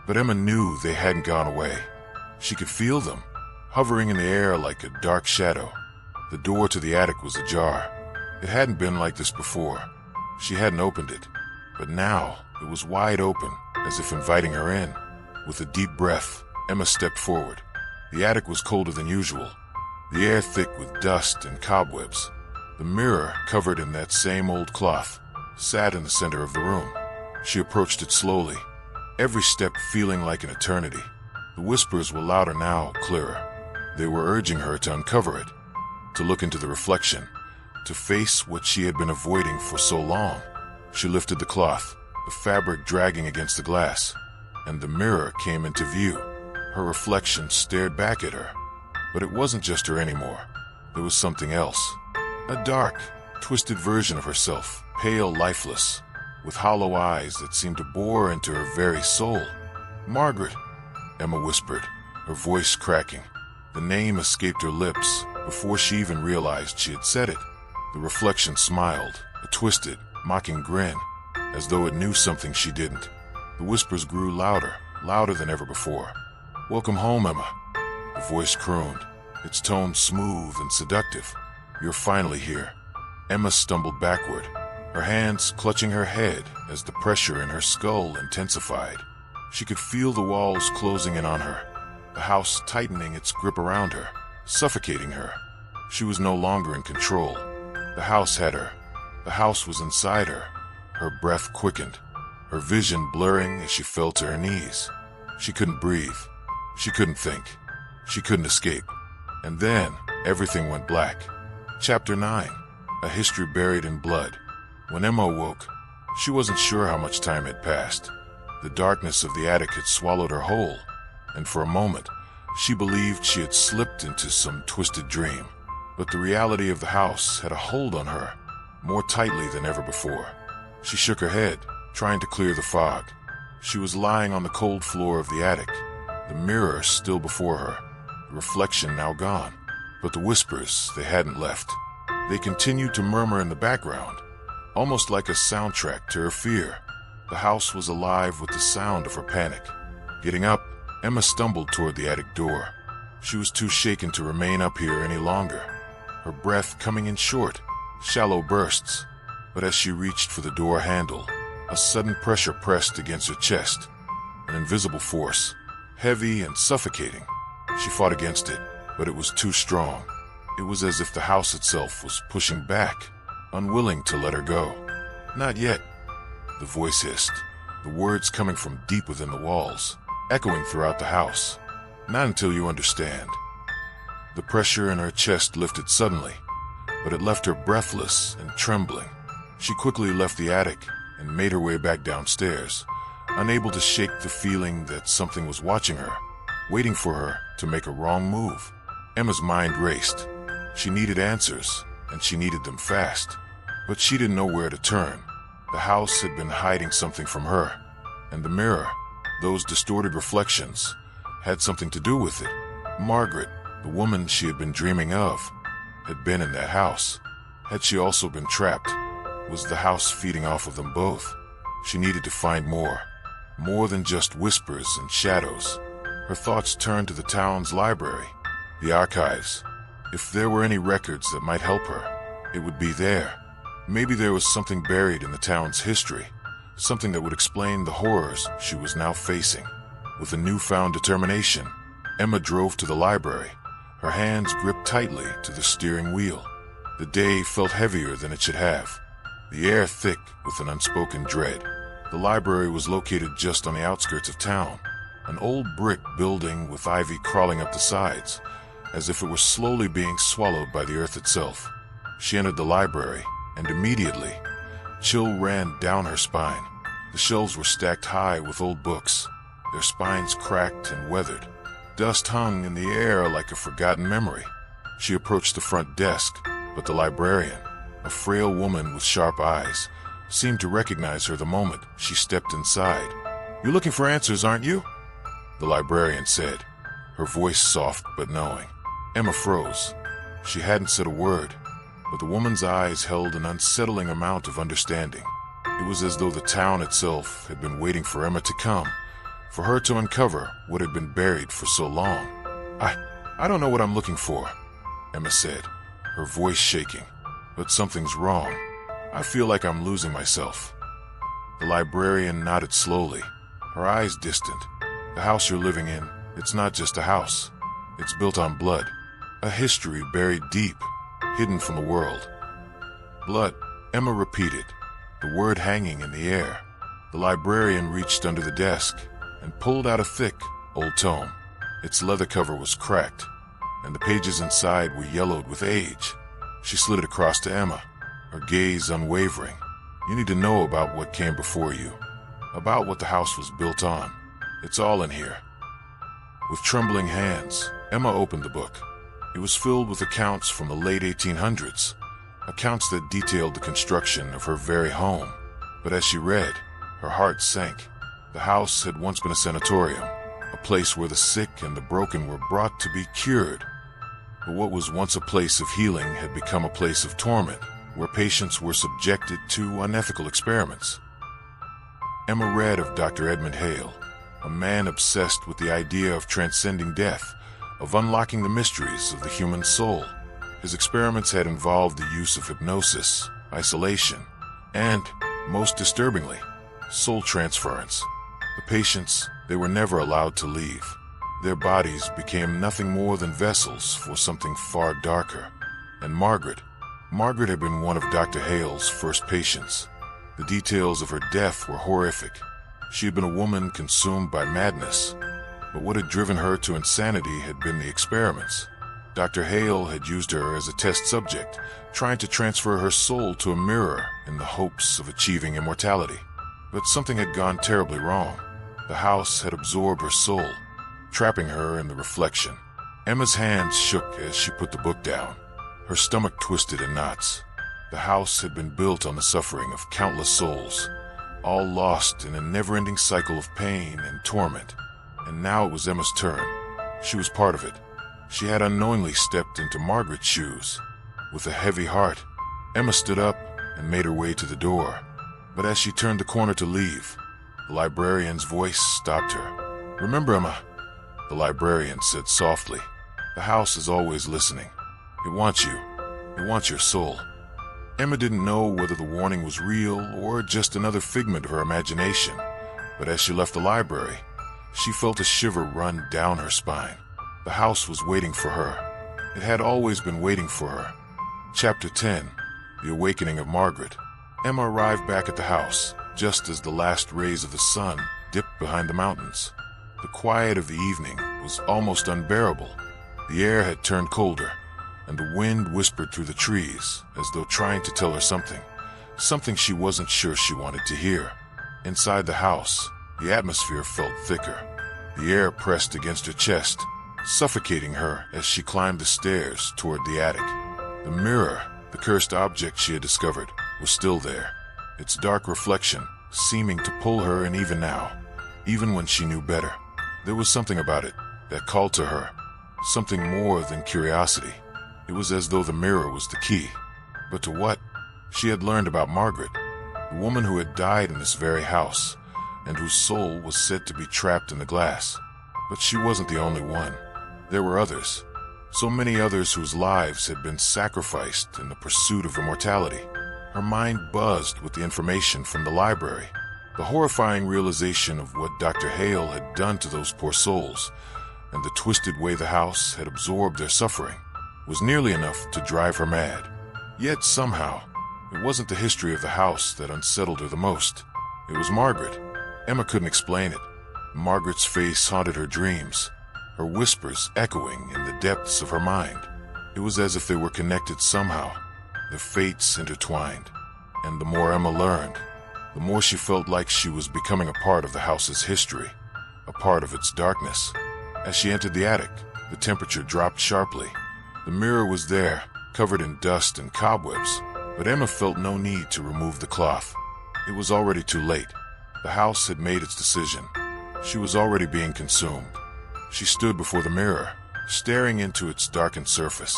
but Emma knew they hadn't gone away. She could feel them, hovering in the air like a dark shadow. The door to the attic was ajar. It hadn't been like this before. She hadn't opened it, but now it was wide open, as if inviting her in. With a deep breath, Emma stepped forward. The attic was colder than usual, the air thick with dust and cobwebs. The mirror, covered in that same old cloth, sat in the center of the room. She approached it slowly, every step feeling like an eternity. The whispers were louder now, clearer. They were urging her to uncover it, to look into the reflection, to face what she had been avoiding for so long. She lifted the cloth, the fabric dragging against the glass, and the mirror came into view. Her reflection stared back at her. But it wasn't just her anymore. There was something else. A dark, twisted version of herself, pale, lifeless, with hollow eyes that seemed to bore into her very soul. "Margaret," Emma whispered, her voice cracking. The name escaped her lips before she even realized she had said it. The reflection smiled, a twisted, mocking grin, as though it knew something she didn't. The whispers grew louder, louder than ever before. "Welcome home, Emma," the voice crooned, its tone smooth and seductive. "You're finally here." Emma stumbled backward, her hands clutching her head as the pressure in her skull intensified. She could feel the walls closing in on her, the house tightening its grip around her, suffocating her. She was no longer in control. The house had her. The house was inside her. Her breath quickened, her vision blurring as she fell to her knees. She couldn't breathe. She couldn't think. She couldn't escape. And then everything went black. Chapter 9. A history buried in blood. When Emma awoke, she wasn't sure how much time had passed. The darkness of the attic had swallowed her whole, and for a moment, she believed she had slipped into some twisted dream. But the reality of the house had a hold on her, more tightly than ever before. She shook her head, trying to clear the fog. She was lying on the cold floor of the attic, the mirror still before her, the reflection now gone. But the whispers, they hadn't left. They continued to murmur in the background, almost like a soundtrack to her fear. The house was alive with the sound of her panic. Getting up, Emma stumbled toward the attic door. She was too shaken to remain up here any longer, her breath coming in short, shallow bursts. But as she reached for the door handle, a sudden pressure pressed against her chest, an invisible force, heavy and suffocating. She fought against it, but it was too strong. It was as if the house itself was pushing back, unwilling to let her go. "Not yet," the voice hissed, the words coming from deep within the walls, echoing throughout the house. "Not until you understand." The pressure in her chest lifted suddenly, but it left her breathless and trembling. She quickly left the attic and made her way back downstairs, unable to shake the feeling that something was watching her, waiting for her to make a wrong move. Emma's mind raced. She needed answers, and she needed them fast. But she didn't know where to turn. The house had been hiding something from her, and the mirror, those distorted reflections, had something to do with it. Margaret, the woman she had been dreaming of, had been in that house. Had she also been trapped? Was the house feeding off of them both? She needed to find more than just whispers and shadows. Her thoughts turned to the town's library, the archives. If there were any records that might help her, it would be there. Maybe there was something buried in the town's history, something that would explain the horrors she was now facing. With a newfound determination, Emma drove to the library, her hands gripped tightly to the steering wheel. The day felt heavier than it should have, the air thick with an unspoken dread. The library was located just on the outskirts of town, an old brick building with ivy crawling up the sides, as if it were slowly being swallowed by the earth itself. She entered the library, and immediately, chill ran down her spine. The shelves were stacked high with old books, their spines cracked and weathered. Dust hung in the air like a forgotten memory. She approached the front desk, but the librarian, a frail woman with sharp eyes, seemed to recognize her the moment she stepped inside. "You're looking for answers, aren't you?" the librarian said, her voice soft but knowing. Emma froze. She hadn't said a word, but the woman's eyes held an unsettling amount of understanding. It was as though the town itself had been waiting for Emma to come, for her to uncover what had been buried for so long. I don't know what I'm looking for," Emma said, her voice shaking. "But something's wrong. I feel like I'm losing myself." The librarian nodded slowly, her eyes distant. "The house you're living in, it's not just a house. It's built on blood, a history buried deep, hidden from the world." "Blood," Emma repeated, the word hanging in the air. The librarian reached under the desk and pulled out a thick, old tome. Its leather cover was cracked, and the pages inside were yellowed with age. She slid it across to Emma, her gaze unwavering. "You need to know about what came before you. about what the house was built on. It's all in here. With trembling hands, Emma opened the book. It was filled with accounts from the late 1800s, accounts that detailed the construction of her very home. But as she read, her heart sank. The house had once been a sanatorium, a place where the sick and the broken were brought to be cured. But what was once a place of healing had become a place of torment, where patients were subjected to unethical experiments. Emma read of Dr. Edmund Hale, a man obsessed with the idea of transcending death, of unlocking the mysteries of the human soul. His experiments had involved the use of hypnosis, isolation, and, most disturbingly, soul transference. The patients, they were never allowed to leave. Their bodies became nothing more than vessels for something far darker. And Margaret had been one of Dr. Hale's first patients. The details of her death were horrific. She had been a woman consumed by madness, but what had driven her to insanity had been the experiments. Dr. Hale had used her as a test subject, trying to transfer her soul to a mirror in the hopes of achieving immortality. But something had gone terribly wrong. The house had absorbed her soul, trapping her in the reflection. Emma's hands shook as she put the book down. Her stomach twisted in knots. The house had been built on the suffering of countless souls, all lost in a never-ending cycle of pain and torment. And now it was Emma's turn. She was part of it. She had unknowingly stepped into Margaret's shoes. With a heavy heart, Emma stood up and made her way to the door. But as she turned the corner to leave, the librarian's voice stopped her. "Remember, Emma," the librarian said softly, "the house is always listening. It wants you. It wants your soul." Emma didn't know whether the warning was real or just another figment of her imagination, but as she left the library, she felt a shiver run down her spine. The house was waiting for her. It had always been waiting for her. Chapter 10, The Awakening of Margaret. Emma arrived back at the house, just as the last rays of the sun dipped behind the mountains. The quiet of the evening was almost unbearable. The air had turned colder, and the wind whispered through the trees as though trying to tell her something she wasn't sure she wanted to hear. Inside the house, the atmosphere felt thicker. The air pressed against her chest, suffocating her as she climbed the stairs toward the attic. The mirror, the cursed object she had discovered, was still there, its dark reflection seeming to pull her in even now, even when she knew better. There was something about it that called to her, something more than curiosity. It was as though the mirror was the key. But to what? She had learned about Margaret, the woman who had died in this very house, and whose soul was said to be trapped in the glass. But she wasn't the only one. There were others, so many others whose lives had been sacrificed in the pursuit of immortality. Her mind buzzed with the information from the library. The horrifying realization of what Dr. Hale had done to those poor souls, and the twisted way the house had absorbed their suffering, was nearly enough to drive her mad. Yet somehow, it wasn't the history of the house that unsettled her the most. It was Margaret. Emma couldn't explain it. Margaret's face haunted her dreams, her whispers echoing in the depths of her mind. It was as if they were connected somehow, their fates intertwined. And the more Emma learned, the more she felt like she was becoming a part of the house's history, a part of its darkness. As she entered the attic, the temperature dropped sharply. The mirror was there, covered in dust and cobwebs, but Emma felt no need to remove the cloth. It was already too late. The house had made its decision. She was already being consumed. She stood before the mirror, staring into its darkened surface.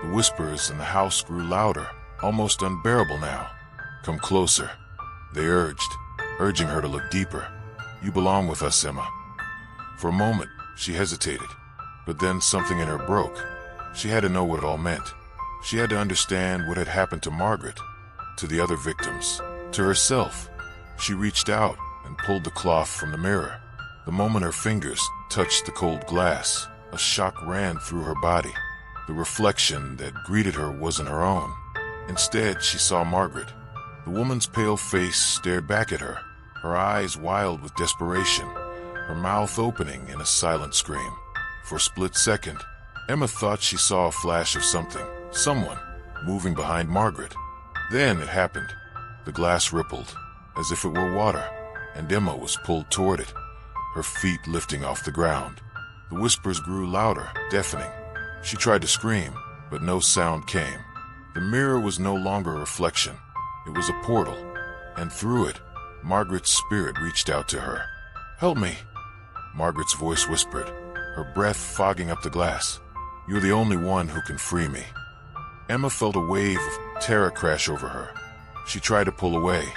The whispers in the house grew louder, almost unbearable now. "Come closer," they urged, urging her to look deeper. "You belong with us, Emma." For a moment, she hesitated, but then something in her broke. She had to know what it all meant. She had to understand what had happened to Margaret, to the other victims, to herself. She reached out and pulled the cloth from the mirror. The moment her fingers touched the cold glass, a shock ran through her body. The reflection that greeted her wasn't her own. Instead, she saw Margaret. The woman's pale face stared back at her, her eyes wild with desperation, her mouth opening in a silent scream. For a split second, Emma thought she saw a flash of someone, moving behind Margaret. Then it happened. The glass rippled, as if it were water, and Emma was pulled toward it, her feet lifting off the ground. The whispers grew louder, deafening. She tried to scream, but no sound came. The mirror was no longer a reflection. It was a portal, and through it, Margaret's spirit reached out to her. "Help me," Margaret's voice whispered, her breath fogging up the glass. "You're the only one who can free me." Emma felt a wave of terror crash over her. She tried to pull away,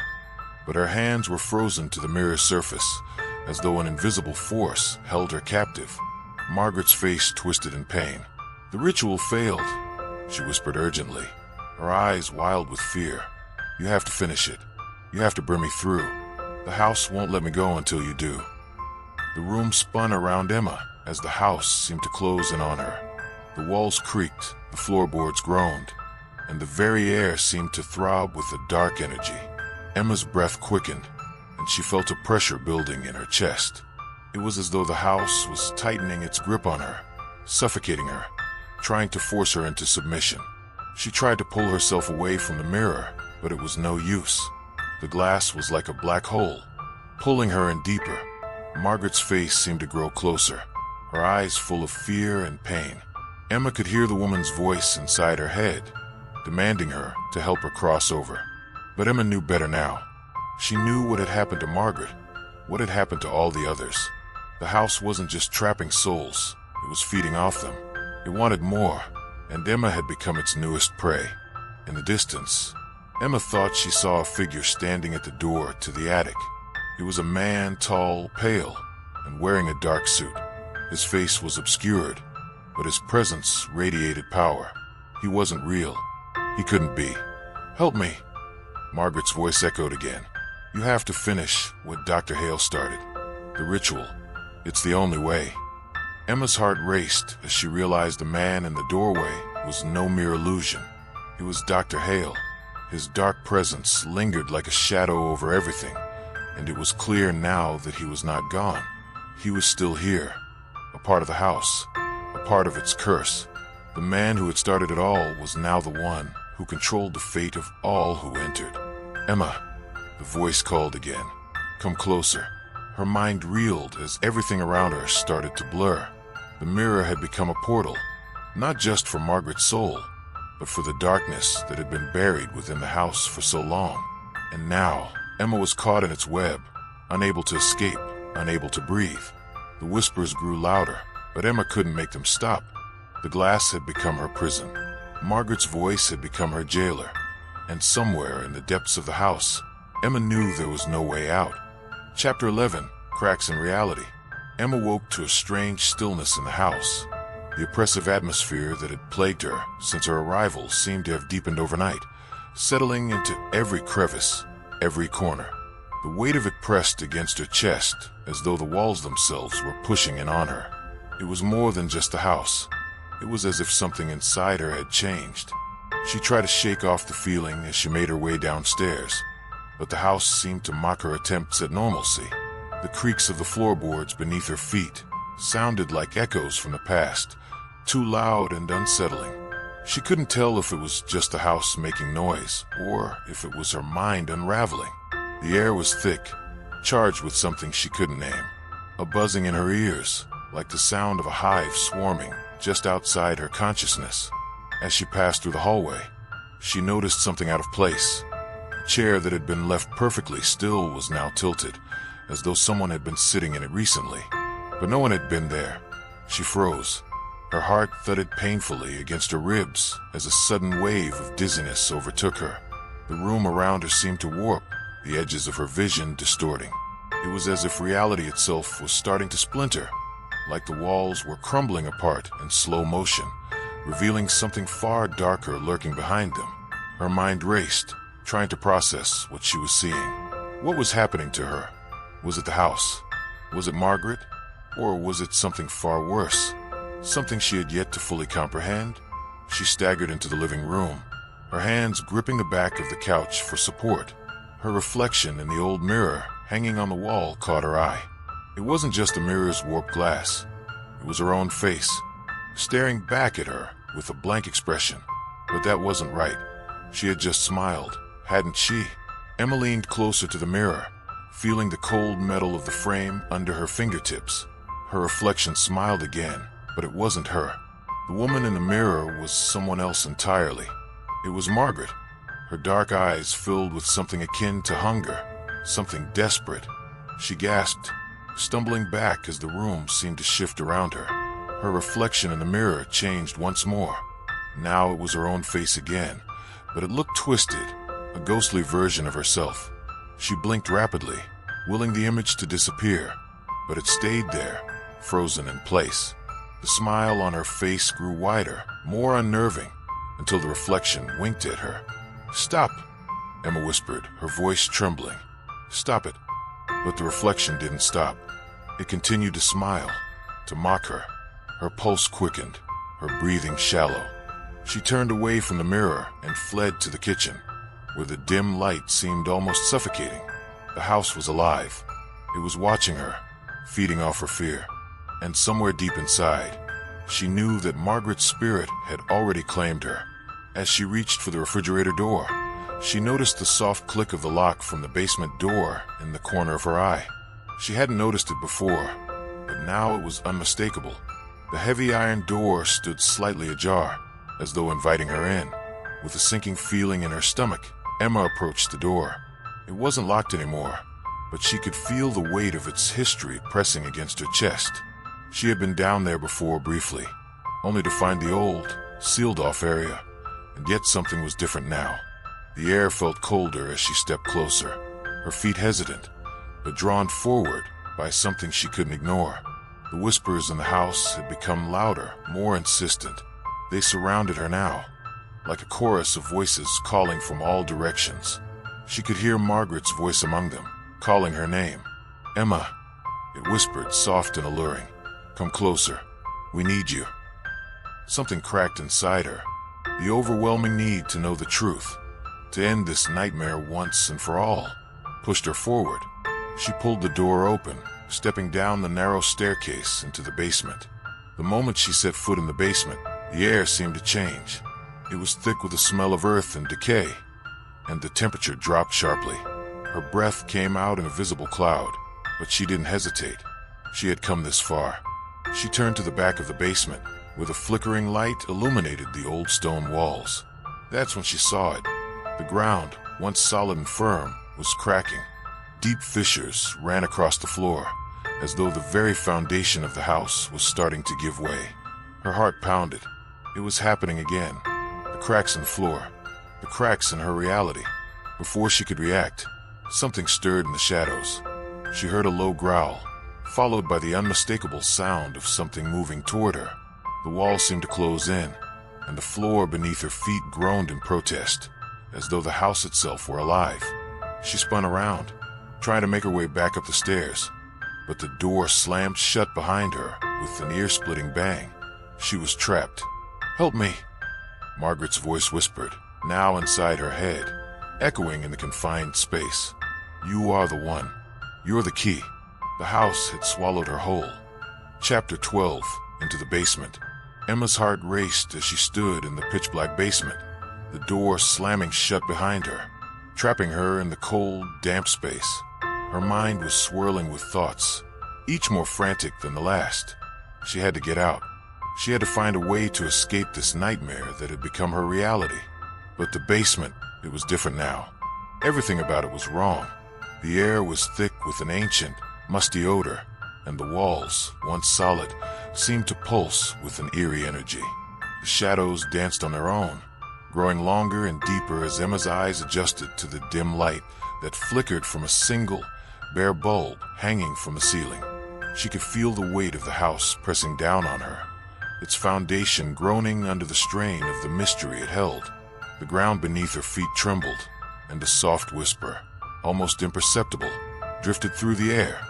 but her hands were frozen to the mirror's surface, as though an invisible force held her captive. Margaret's face twisted in pain. "The ritual failed," she whispered urgently, her eyes wild with fear. "You have to finish it. You have to bring me through. The house won't let me go until you do." The room spun around Emma as the house seemed to close in on her. The walls creaked, the floorboards groaned, and the very air seemed to throb with a dark energy. Emma's breath quickened, and she felt a pressure building in her chest. It was as though the house was tightening its grip on her, suffocating her, trying to force her into submission. She tried to pull herself away from the mirror, but it was no use. The glass was like a black hole, pulling her in deeper. Margaret's face seemed to grow closer, her eyes full of fear and pain. Emma could hear the woman's voice inside her head, demanding her to help her cross over. But Emma knew better now. She knew what had happened to Margaret, what had happened to all the others. The house wasn't just trapping souls, it was feeding off them. It wanted more, and Emma had become its newest prey. In the distance, Emma thought she saw a figure standing at the door to the attic. It was a man, tall, pale, and wearing a dark suit. His face was obscured, but his presence radiated power. He wasn't real. He couldn't be. "Help me," Margaret's voice echoed again. "You have to finish what Dr. Hale started. The ritual. It's the only way." Emma's heart raced as she realized the man in the doorway was no mere illusion. It was Dr. Hale. His dark presence lingered like a shadow over everything, and it was clear now that he was not gone. He was still here, a part of the house, a part of its curse. The man who had started it all was now the one who controlled the fate of all who entered. "Emma," the voice called again. "Come closer." Her mind reeled as everything around her started to blur. The mirror had become a portal, not just for Margaret's soul, but for the darkness that had been buried within the house for so long. And now, Emma was caught in its web, unable to escape, unable to breathe. The whispers grew louder, but Emma couldn't make them stop. The glass had become her prison. Margaret's voice had become her jailer. And somewhere in the depths of the house, Emma knew there was no way out. Chapter 11, Cracks in Reality. Emma woke to a strange stillness in the house. The oppressive atmosphere that had plagued her since her arrival seemed to have deepened overnight, settling into every crevice, every corner. The weight of it pressed against her chest as though the walls themselves were pushing in on her. It was more than just the house. It was as if something inside her had changed. She tried to shake off the feeling as she made her way downstairs, but the house seemed to mock her attempts at normalcy. The creaks of the floorboards beneath her feet sounded like echoes from the past, too loud and unsettling. She couldn't tell if it was just the house making noise, or if it was her mind unraveling. The air was thick, charged with something she couldn't name. A buzzing in her ears, like the sound of a hive swarming just outside her consciousness. As she passed through the hallway, she noticed something out of place. A chair that had been left perfectly still was now tilted, as though someone had been sitting in it recently. But no one had been there. She froze. Her heart thudded painfully against her ribs as a sudden wave of dizziness overtook her. The room around her seemed to warp, the edges of her vision distorting. It was as if reality itself was starting to splinter, like the walls were crumbling apart in slow motion, revealing something far darker lurking behind them. Her mind raced, trying to process what she was seeing. What was happening to her? Was it the house? Was it Margaret? Or was it something far worse? Something she had yet to fully comprehend? She staggered into the living room, her hands gripping the back of the couch for support. Her reflection in the old mirror hanging on the wall caught her eye. It wasn't just the mirror's warped glass. It was her own face, staring back at her with a blank expression. But that wasn't right. She had just smiled, hadn't she? Emma leaned closer to the mirror, feeling the cold metal of the frame under her fingertips. Her reflection smiled again, but it wasn't her. The woman in the mirror was someone else entirely. It was Margaret, her dark eyes filled with something akin to hunger, something desperate. She gasped, stumbling back as the room seemed to shift around her. Her reflection in the mirror changed once more. Now it was her own face again, but it looked twisted, a ghostly version of herself. She blinked rapidly, willing the image to disappear, but it stayed there, frozen in place. The smile on her face grew wider, more unnerving, until the reflection winked at her. "Stop," Emma whispered, her voice trembling. "Stop it." But the reflection didn't stop. It continued to smile, to mock her. Her pulse quickened, her breathing shallow. She turned away from the mirror and fled to the kitchen, where the dim light seemed almost suffocating. The house was alive. It was watching her, feeding off her fear. And somewhere deep inside, she knew that Margaret's spirit had already claimed her. As she reached for the refrigerator door, she noticed the soft click of the lock from the basement door in the corner of her eye. She hadn't noticed it before, but now it was unmistakable. The heavy iron door stood slightly ajar, as though inviting her in. With a sinking feeling in her stomach, Emma approached the door. It wasn't locked anymore, but she could feel the weight of its history pressing against her chest. She had been down there before briefly, only to find the old, sealed-off area, and yet something was different now. The air felt colder as she stepped closer, her feet hesitant, but drawn forward by something she couldn't ignore. The whispers in the house had become louder, more insistent. They surrounded her now, like a chorus of voices calling from all directions. She could hear Margaret's voice among them, calling her name. "Emma," it whispered, soft and alluring. "Come closer. We need you." Something cracked inside her. The overwhelming need to know the truth, to end this nightmare once and for all, pushed her forward. She pulled the door open, stepping down the narrow staircase into the basement. The moment she set foot in the basement, the air seemed to change. It was thick with the smell of earth and decay, and the temperature dropped sharply. Her breath came out in a visible cloud, but she didn't hesitate. She had come this far. She turned to the back of the basement, where the flickering light illuminated the old stone walls. That's when she saw it. The ground, once solid and firm, was cracking. Deep fissures ran across the floor, as though the very foundation of the house was starting to give way. Her heart pounded. It was happening again. The cracks in the floor, the cracks in her reality. Before she could react, something stirred in the shadows. She heard a low growl, followed by the unmistakable sound of something moving toward her. The wall seemed to close in, and the floor beneath her feet groaned in protest, as though the house itself were alive. She spun around, trying to make her way back up the stairs, but the door slammed shut behind her with an ear-splitting bang. She was trapped. "Help me," Margaret's voice whispered, now inside her head, echoing in the confined space. "You are the one. You're the key." The house had swallowed her whole. Chapter 12. Into the basement. Emma's heart raced as she stood in the pitch-black basement, the door slamming shut behind her, trapping her in the cold, damp space. Her mind was swirling with thoughts, each more frantic than the last. She had to get out. She had to find a way to escape this nightmare that had become her reality. But the basement, it was different now. Everything about it was wrong. The air was thick with an ancient, musty odor, and the walls, once solid, seemed to pulse with an eerie energy. The shadows danced on their own, growing longer and deeper as Emma's eyes adjusted to the dim light that flickered from a single, bare bulb hanging from the ceiling. She could feel the weight of the house pressing down on her, its foundation groaning under the strain of the mystery it held. The ground beneath her feet trembled, and a soft whisper, almost imperceptible, drifted through the air,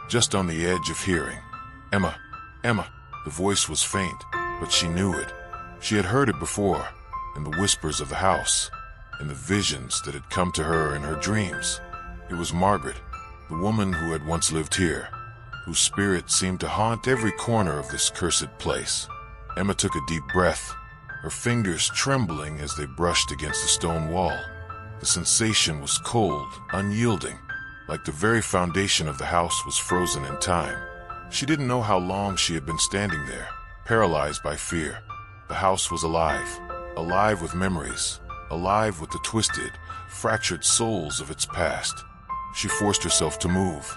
just on the edge of hearing. "Emma, Emma." The voice was faint, but she knew it. She had heard it before, in the whispers of the house, in the visions that had come to her in her dreams. It was Margaret, the woman who had once lived here, whose spirit seemed to haunt every corner of this cursed place. Emma took a deep breath, her fingers trembling as they brushed against the stone wall. The sensation was cold, unyielding, like the very foundation of the house was frozen in time. She didn't know how long she had been standing there, paralyzed by fear. The house was alive, alive with memories, alive with the twisted, fractured souls of its past. She forced herself to move,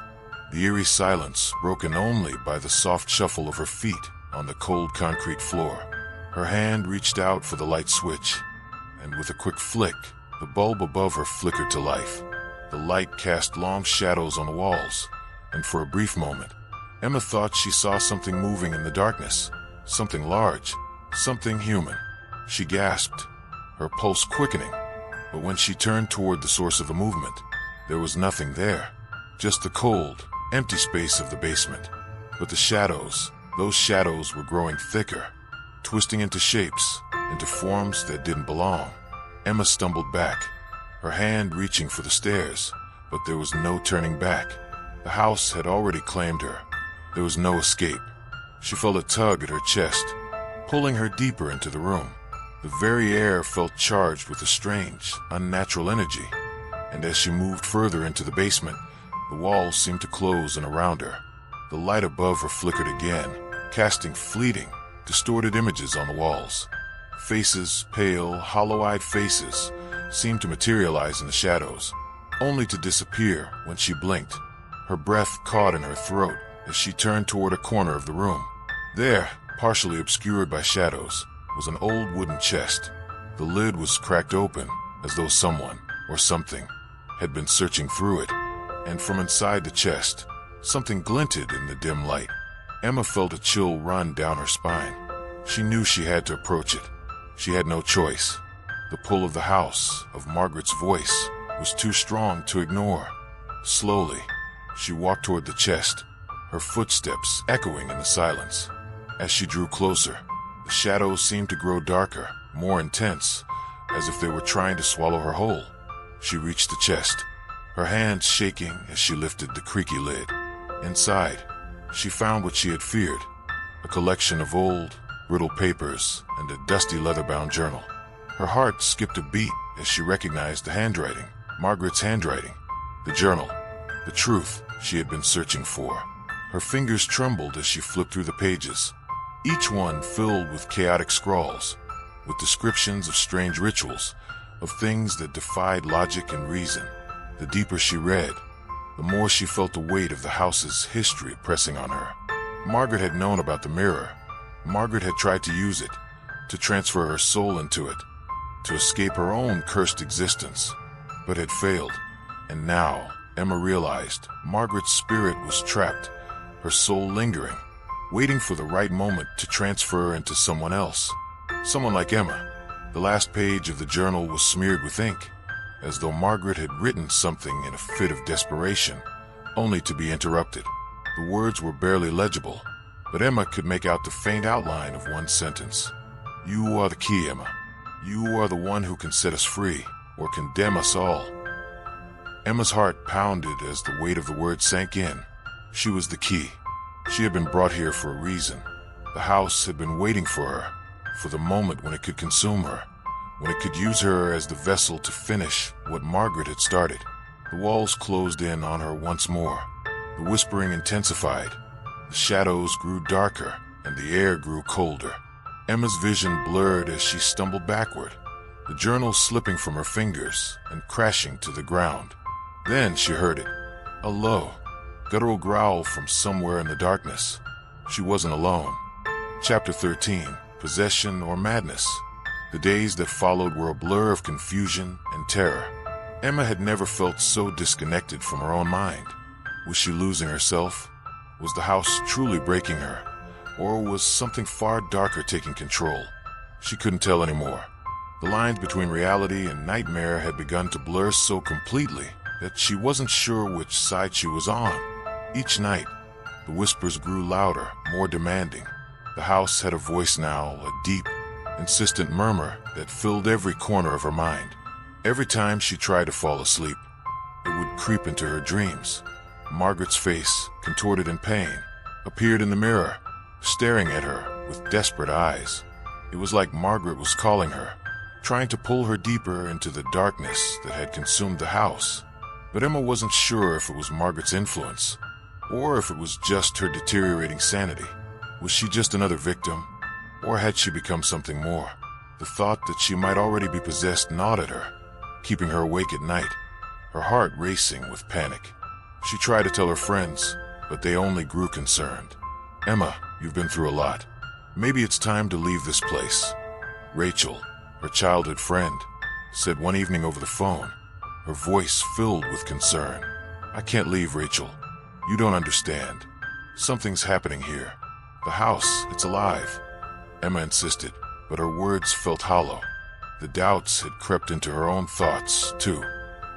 the eerie silence broken only by the soft shuffle of her feet on the cold concrete floor. Her hand reached out for the light switch, and with a quick flick, the bulb above her flickered to life. The light cast long shadows on the walls, and for a brief moment, Emma thought she saw something moving in the darkness, something large, something human. She gasped, her pulse quickening, but when she turned toward the source of the movement, there was nothing there, just the cold, empty space of the basement. But the shadows, those shadows were growing thicker, twisting into shapes, into forms that didn't belong. Emma stumbled back, her hand reaching for the stairs, but there was no turning back. The house had already claimed her. There was no escape. She felt a tug at her chest, pulling her deeper into the room. The very air felt charged with a strange, unnatural energy, and as she moved further into the basement, the walls seemed to close in around her. The light above her flickered again, casting fleeting, distorted images on the walls. Faces, pale, hollow-eyed faces, seemed to materialize in the shadows, only to disappear when she blinked. Her breath caught in her throat as she turned toward a corner of the room. There, partially obscured by shadows, was an old wooden chest. The lid was cracked open, as though someone, or something, had been searching through it, and from inside the chest, something glinted in the dim light. Emma felt a chill run down her spine. She knew she had to approach it. She had no choice. The pull of the house, of Margaret's voice, was too strong to ignore. Slowly, she walked toward the chest, her footsteps echoing in the silence. As she drew closer, the shadows seemed to grow darker, more intense, as if they were trying to swallow her whole. She reached the chest, her hands shaking as she lifted the creaky lid. Inside, she found what she had feared, a collection of old, brittle papers and a dusty leather-bound journal. Her heart skipped a beat as she recognized the handwriting, Margaret's handwriting, the journal, the truth she had been searching for. Her fingers trembled as she flipped through the pages, each one filled with chaotic scrawls, with descriptions of strange rituals, of things that defied logic and reason. The deeper she read, the more she felt the weight of the house's history pressing on her. Margaret had known about the mirror. Margaret had tried to use it, to transfer her soul into it, to escape her own cursed existence, but had failed. And now, Emma realized, Margaret's spirit was trapped, her soul lingering, waiting for the right moment to transfer into someone else. Someone like Emma. The last page of the journal was smeared with ink, as though Margaret had written something in a fit of desperation, only to be interrupted. The words were barely legible, but Emma could make out the faint outline of one sentence. "You are the key, Emma. You are the one who can set us free, or condemn us all." Emma's heart pounded as the weight of the words sank in. She was the key. She had been brought here for a reason. The house had been waiting for her, for the moment when it could consume her, when it could use her as the vessel to finish what Margaret had started. The walls closed in on her once more. The whispering intensified. The shadows grew darker, and the air grew colder. Emma's vision blurred as she stumbled backward, the journal slipping from her fingers and crashing to the ground. Then she heard it, a low, guttural growl from somewhere in the darkness. She wasn't alone. Chapter 13, Possession or Madness. The days that followed were a blur of confusion and terror. Emma had never felt so disconnected from her own mind. Was she losing herself? Was the house truly breaking her? Or was something far darker taking control? She couldn't tell anymore. The lines between reality and nightmare had begun to blur so completely that she wasn't sure which side she was on. Each night, the whispers grew louder, more demanding. The house had a voice now, a deep, insistent murmur that filled every corner of her mind. Every time she tried to fall asleep, it would creep into her dreams. Margaret's face, contorted in pain, appeared in the mirror, staring at her with desperate eyes. It was like Margaret was calling her, trying to pull her deeper into the darkness that had consumed the house. But Emma wasn't sure if it was Margaret's influence, or if it was just her deteriorating sanity. Was she just another victim, or had she become something more? The thought that she might already be possessed gnawed at her, keeping her awake at night, her heart racing with panic. She tried to tell her friends, but they only grew concerned. "Emma, you've been through a lot. Maybe it's time to leave this place," Rachel, her childhood friend, said one evening over the phone, her voice filled with concern. "I can't leave, Rachel. You don't understand. Something's happening here. The house, it's alive," Emma insisted, but her words felt hollow. The doubts had crept into her own thoughts, too.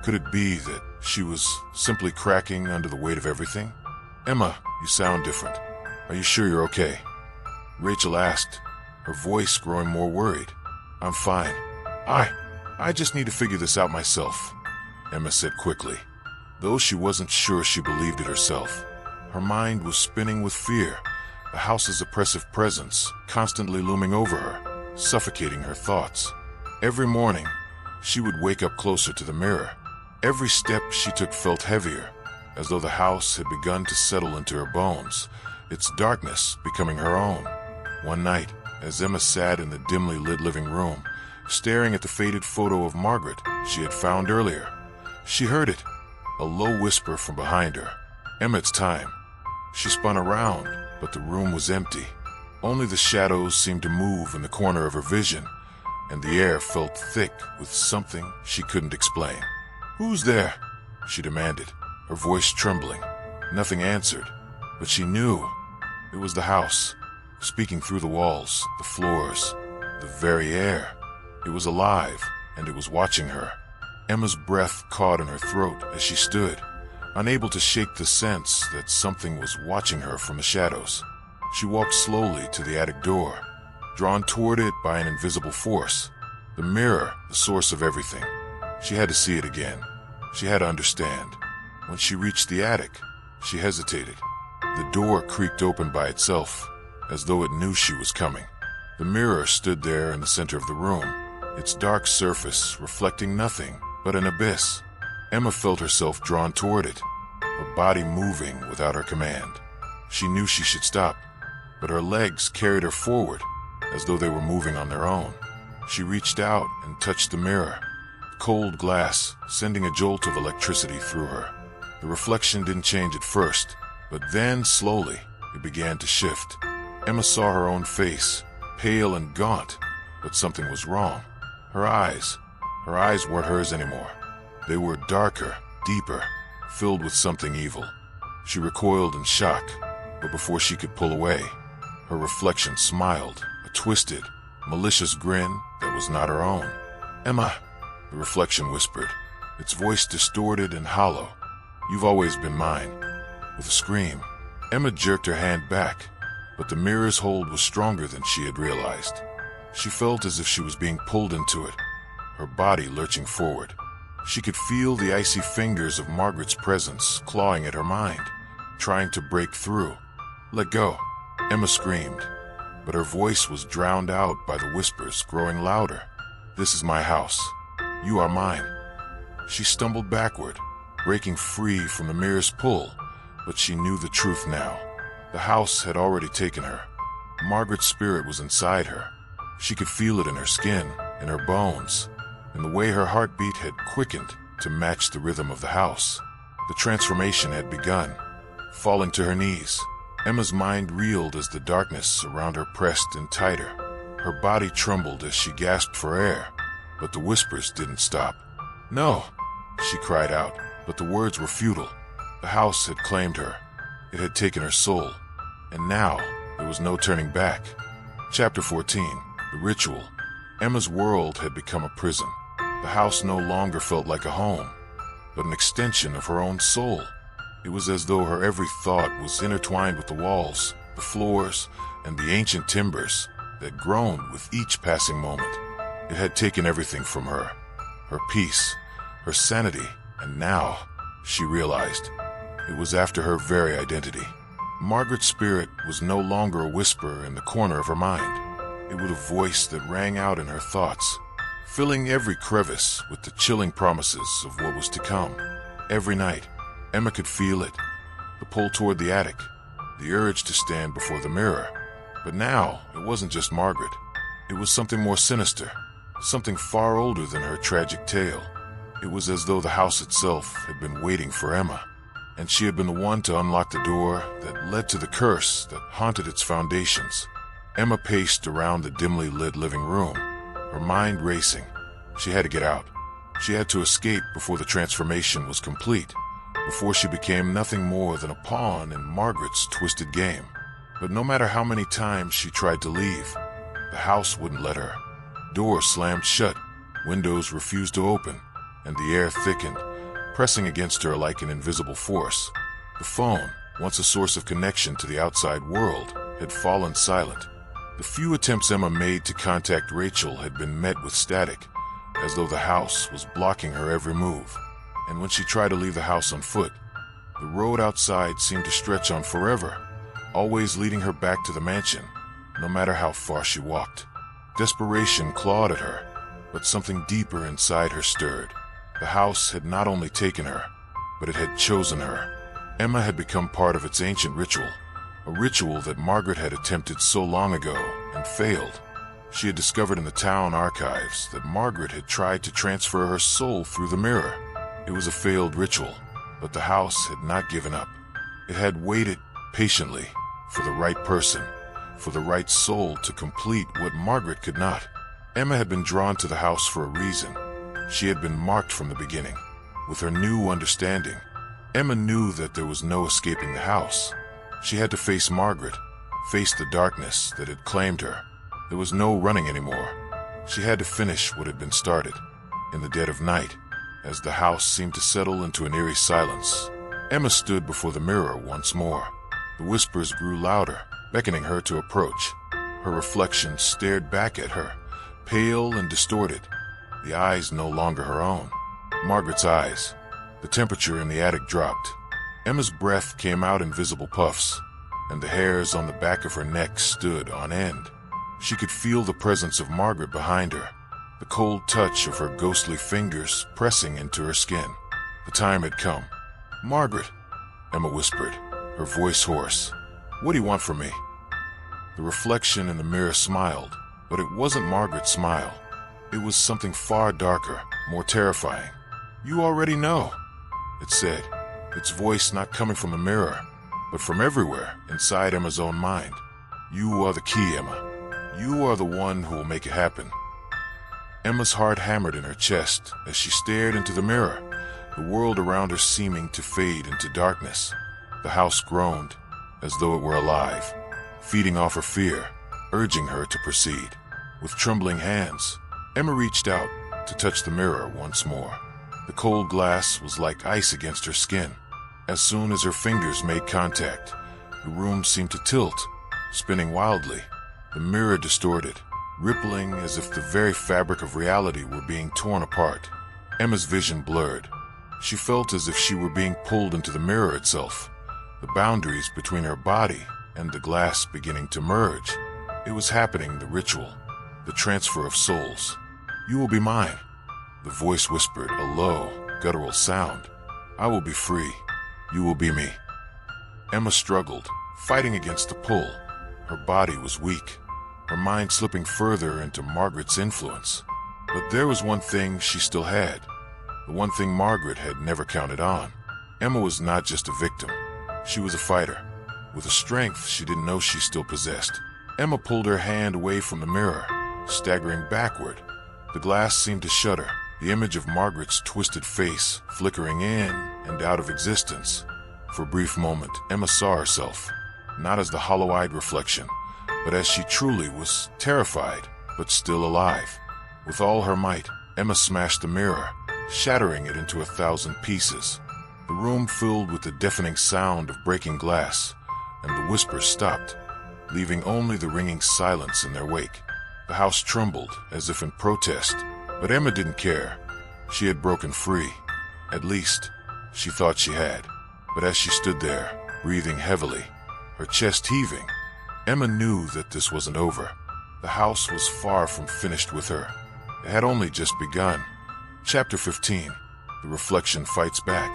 Could it be that she was simply cracking under the weight of everything? "Emma, you sound different. Are you sure you're okay?" Rachel asked, her voice growing more worried. "I'm fine. I just need to figure this out myself," Emma said quickly. Though she wasn't sure she believed it herself, her mind was spinning with fear, the house's oppressive presence constantly looming over her, suffocating her thoughts. Every morning, she would wake up closer to the mirror. Every step she took felt heavier, as though the house had begun to settle into her bones, its darkness becoming her own. One night, as Emma sat in the dimly lit living room, staring at the faded photo of Margaret she had found earlier, she heard it, a low whisper from behind her. "Emma, it's time." She spun around, but the room was empty. Only the shadows seemed to move in the corner of her vision, and the air felt thick with something she couldn't explain. "Who's there?" she demanded, her voice trembling. Nothing answered, but she knew it was the house, speaking through the walls, the floors, the very air. It was alive, and it was watching her. Emma's breath caught in her throat as she stood, unable to shake the sense that something was watching her from the shadows. She walked slowly to the attic door, drawn toward it by an invisible force. The mirror, the source of everything. She had to see it again. She had to understand. When she reached the attic, she hesitated. The door creaked open by itself, as though it knew she was coming. The mirror stood there in the center of the room, its dark surface reflecting nothing but an abyss. Emma felt herself drawn toward it, her body moving without her command. She knew she should stop, but her legs carried her forward, as though they were moving on their own. She reached out and touched the mirror, cold glass sending a jolt of electricity through her. The reflection didn't change at first, but then slowly it began to shift. Emma saw her own face, pale and gaunt, but something was wrong. Her eyes weren't hers anymore. They were darker, deeper, filled with something evil. She recoiled in shock, but before she could pull away, her reflection smiled, a twisted, malicious grin that was not her own. "Emma," the reflection whispered, its voice distorted and hollow. "You've always been mine." With a scream, Emma jerked her hand back, but the mirror's hold was stronger than she had realized. She felt as if she was being pulled into it, her body lurching forward. She could feel the icy fingers of Margaret's presence clawing at her mind, trying to break through. "Let go," Emma screamed, but her voice was drowned out by the whispers growing louder. "This is my house. You are mine." She stumbled backward, breaking free from the mirror's pull, but she knew the truth now. The house had already taken her. Margaret's spirit was inside her. She could feel it in her skin, in her bones, and the way her heartbeat had quickened to match the rhythm of the house. The transformation had begun. Falling to her knees, Emma's mind reeled as the darkness around her pressed in tighter. Her body trembled as she gasped for air, but the whispers didn't stop. "No," she cried out, but the words were futile. The house had claimed her. It had taken her soul, and now there was no turning back. Chapter 14. The Ritual. Emma's world had become a prison. The house no longer felt like a home, but an extension of her own soul. It was as though her every thought was intertwined with the walls, the floors, and the ancient timbers that groaned with each passing moment. It had taken everything from her, her peace, her sanity, and now, she realized, it was after her very identity. Margaret's spirit was no longer a whisper in the corner of her mind. It was a voice that rang out in her thoughts, filling every crevice with the chilling promises of what was to come. every night. Emma could feel it, the pull toward the attic, the urge to stand before the mirror. But now, it wasn't just Margaret. It was something more sinister, something far older than her tragic tale. It was as though the house itself had been waiting for Emma, and she had been the one to unlock the door that led to the curse that haunted its foundations. Emma paced around the dimly lit living room, her mind racing. She had to get out. She had to escape before the transformation was complete, before she became nothing more than a pawn in Margaret's twisted game. But no matter how many times she tried to leave, the house wouldn't let her. Doors slammed shut, windows refused to open, and the air thickened, pressing against her like an invisible force. The phone, once a source of connection to the outside world, had fallen silent. The few attempts Emma made to contact Rachel had been met with static, as though the house was blocking her every move. And when she tried to leave the house on foot, the road outside seemed to stretch on forever, always leading her back to the mansion, no matter how far she walked. Desperation clawed at her, but something deeper inside her stirred. The house had not only taken her, but it had chosen her. Emma had become part of its ancient ritual, a ritual that Margaret had attempted so long ago and failed. She had discovered in the town archives that Margaret had tried to transfer her soul through the mirror. It was a failed ritual, but the house had not given up. It had waited patiently for the right person, for the right soul to complete what Margaret could not. Emma had been drawn to the house for a reason. She had been marked from the beginning. With her new understanding, Emma knew that there was no escaping the house. She had to face Margaret, face the darkness that had claimed her. There was no running anymore. She had to finish what had been started. In the dead of night, as the house seemed to settle into an eerie silence, Emma stood before the mirror once more. The whispers grew louder, beckoning her to approach. Her reflection stared back at her, pale and distorted, the eyes no longer her own. Margaret's eyes. The temperature in the attic dropped. Emma's breath came out in visible puffs, and the hairs on the back of her neck stood on end. She could feel the presence of Margaret behind her, the cold touch of her ghostly fingers pressing into her skin. The time had come. "Margaret," Emma whispered, her voice hoarse. "What do you want from me?" The reflection in the mirror smiled, but it wasn't Margaret's smile. It was something far darker, more terrifying. "You already know," it said, its voice not coming from the mirror, but from everywhere inside Emma's own mind. "You are the key, Emma. You are the one who will make it happen." Emma's heart hammered in her chest as she stared into the mirror, the world around her seeming to fade into darkness. The house groaned, as though it were alive, feeding off her fear, urging her to proceed. With trembling hands, Emma reached out to touch the mirror once more. The cold glass was like ice against her skin. As soon as her fingers made contact, the room seemed to tilt, spinning wildly. The mirror distorted, rippling as if the very fabric of reality were being torn apart. Emma's vision blurred. She felt as if she were being pulled into the mirror itself, the boundaries between her body and the glass beginning to merge. It was happening, the ritual, the transfer of souls. "You will be mine," the voice whispered, a low, guttural sound. "I will be free. You will be me." Emma struggled, fighting against the pull. Her body was weak, her mind slipping further into Margaret's influence. But there was one thing she still had, the one thing Margaret had never counted on. Emma was not just a victim. She was a fighter, with a strength she didn't know she still possessed. Emma pulled her hand away from the mirror, staggering backward. The glass seemed to shudder, the image of Margaret's twisted face flickering in and out of existence. For a brief moment, Emma saw herself, not as the hollow-eyed reflection, but as she truly was, terrified, but still alive. With all her might, Emma smashed the mirror, shattering it into 1,000 pieces. The room filled with the deafening sound of breaking glass, and the whispers stopped, leaving only the ringing silence in their wake. The house trembled, as if in protest, but Emma didn't care. She had broken free. At least, she thought she had. But as she stood there, breathing heavily, her chest heaving, Emma knew that this wasn't over. The house was far from finished with her. It had only just begun. Chapter 15. The reflection fights back.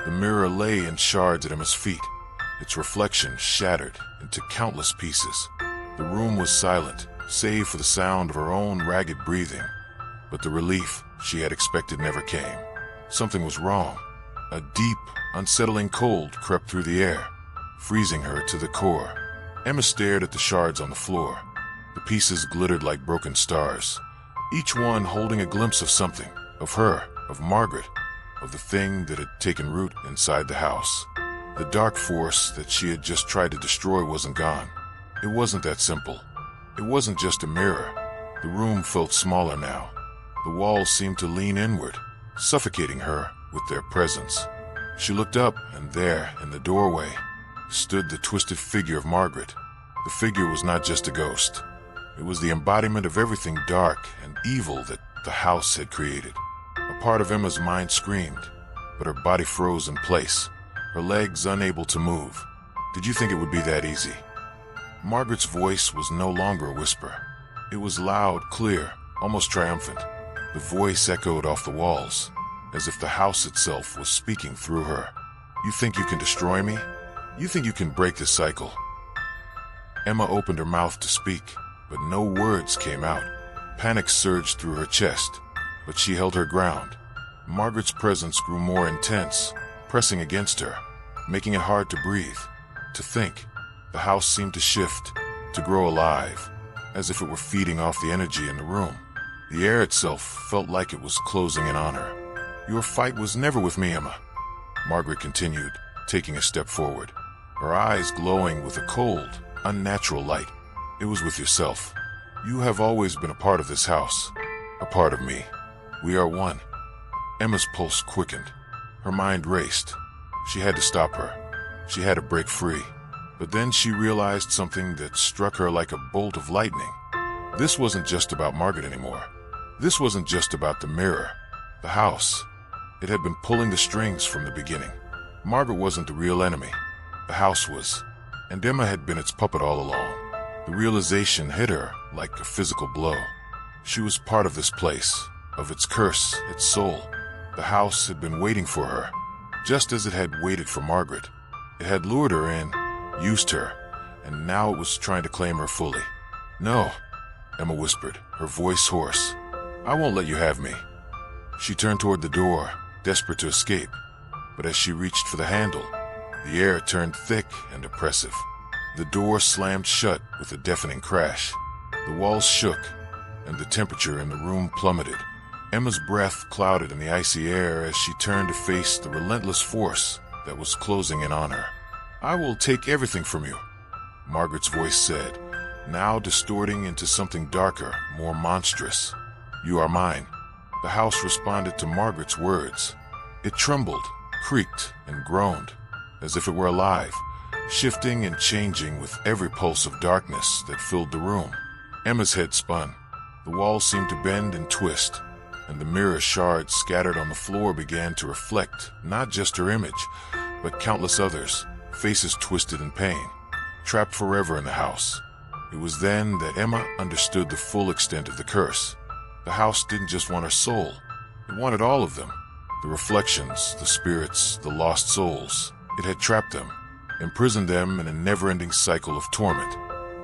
The mirror lay in shards at Emma's feet, its reflection shattered into countless pieces. The room was silent, save for the sound of her own ragged breathing. But the relief she had expected never came. Something was wrong. A deep, unsettling cold crept through the air, freezing her to the core. Emma stared at the shards on the floor. The pieces glittered like broken stars, each one holding a glimpse of something, of her, of Margaret, of the thing that had taken root inside the house. The dark force that she had just tried to destroy wasn't gone. It wasn't that simple. It wasn't just a mirror. The room felt smaller now. The walls seemed to lean inward, suffocating her with their presence. She looked up, and there, in the doorway, stood the twisted figure of Margaret. The figure was not just a ghost. It was the embodiment of everything dark and evil that the house had created. A part of Emma's mind screamed, but her body froze in place, her legs unable to move. Did you think it would be that easy? Margaret's voice was no longer a whisper. It was loud, clear, almost triumphant. The voice echoed off the walls, as if the house itself was speaking through her. You think you can destroy me? You think you can break this cycle? Emma opened her mouth to speak, but no words came out. Panic surged through her chest, but she held her ground. Margaret's presence grew more intense, pressing against her, making it hard to breathe, to think. The house seemed to shift, to grow alive, as if it were feeding off the energy in the room. The air itself felt like it was closing in on her. Your fight was never with me, Emma, Margaret continued, taking a step forward, her eyes glowing with a cold, unnatural light. It was with yourself. You have always been a part of this house, a part of me. We are one. Emma's pulse quickened. Her mind raced. She had to stop her. She had to break free. But then she realized something that struck her like a bolt of lightning. This wasn't just about Margaret anymore. This wasn't just about the mirror, the house. It had been pulling the strings from the beginning. Margaret wasn't the real enemy. The house was. And Emma had been its puppet all along. The realization hit her like a physical blow. She was part of this place, of its curse, its soul. The house had been waiting for her, just as it had waited for Margaret. It had lured her in, used her, and now it was trying to claim her fully. No, Emma whispered, her voice hoarse. I won't let you have me. She turned toward the door, desperate to escape, but as she reached for the handle, the air turned thick and oppressive. The door slammed shut with a deafening crash. The walls shook, and the temperature in the room plummeted. Emma's breath clouded in the icy air as she turned to face the relentless force that was closing in on her. I will take everything from you, Margaret's voice said, now distorting into something darker, more monstrous. You are mine. The house responded to Margaret's words. It trembled, creaked, and groaned, as if it were alive, shifting and changing with every pulse of darkness that filled the room. Emma's head spun. The walls seemed to bend and twist, and the mirror shards scattered on the floor began to reflect not just her image, but countless others, faces twisted in pain, trapped forever in the house. It was then that Emma understood the full extent of the curse. The house didn't just want her soul, it wanted all of them. The reflections, the spirits, the lost souls. It had trapped them, imprisoned them in a never-ending cycle of torment.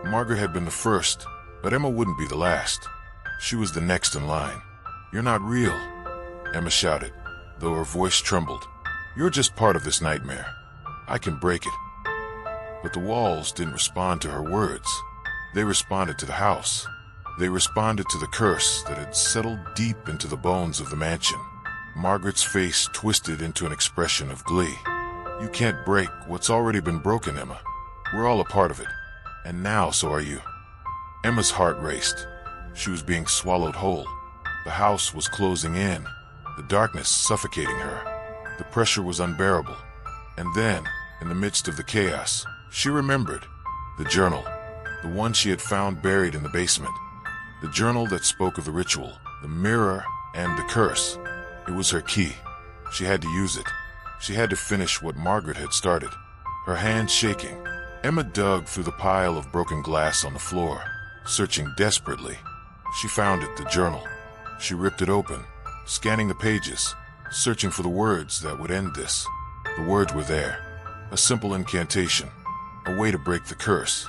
Margaret had been the first, but Emma wouldn't be the last. She was the next in line. You're not real, Emma shouted, though her voice trembled. You're just part of this nightmare. I can break it. But the walls didn't respond to her words. They responded to the house. They responded to the curse that had settled deep into the bones of the mansion. Margaret's face twisted into an expression of glee. You can't break what's already been broken, Emma. We're all a part of it. And now so are you. Emma's heart raced. She was being swallowed whole. The house was closing in, the darkness suffocating her. The pressure was unbearable. And then, in the midst of the chaos, she remembered the journal, the one she had found buried in the basement. The journal that spoke of the ritual, the mirror, and the curse. It was her key. She had to use it. She had to finish what Margaret had started. Her hands shaking, Emma dug through the pile of broken glass on the floor, searching desperately. She found it, the journal. She ripped it open, scanning the pages, searching for the words that would end this. The words were there. A simple incantation. A way to break the curse.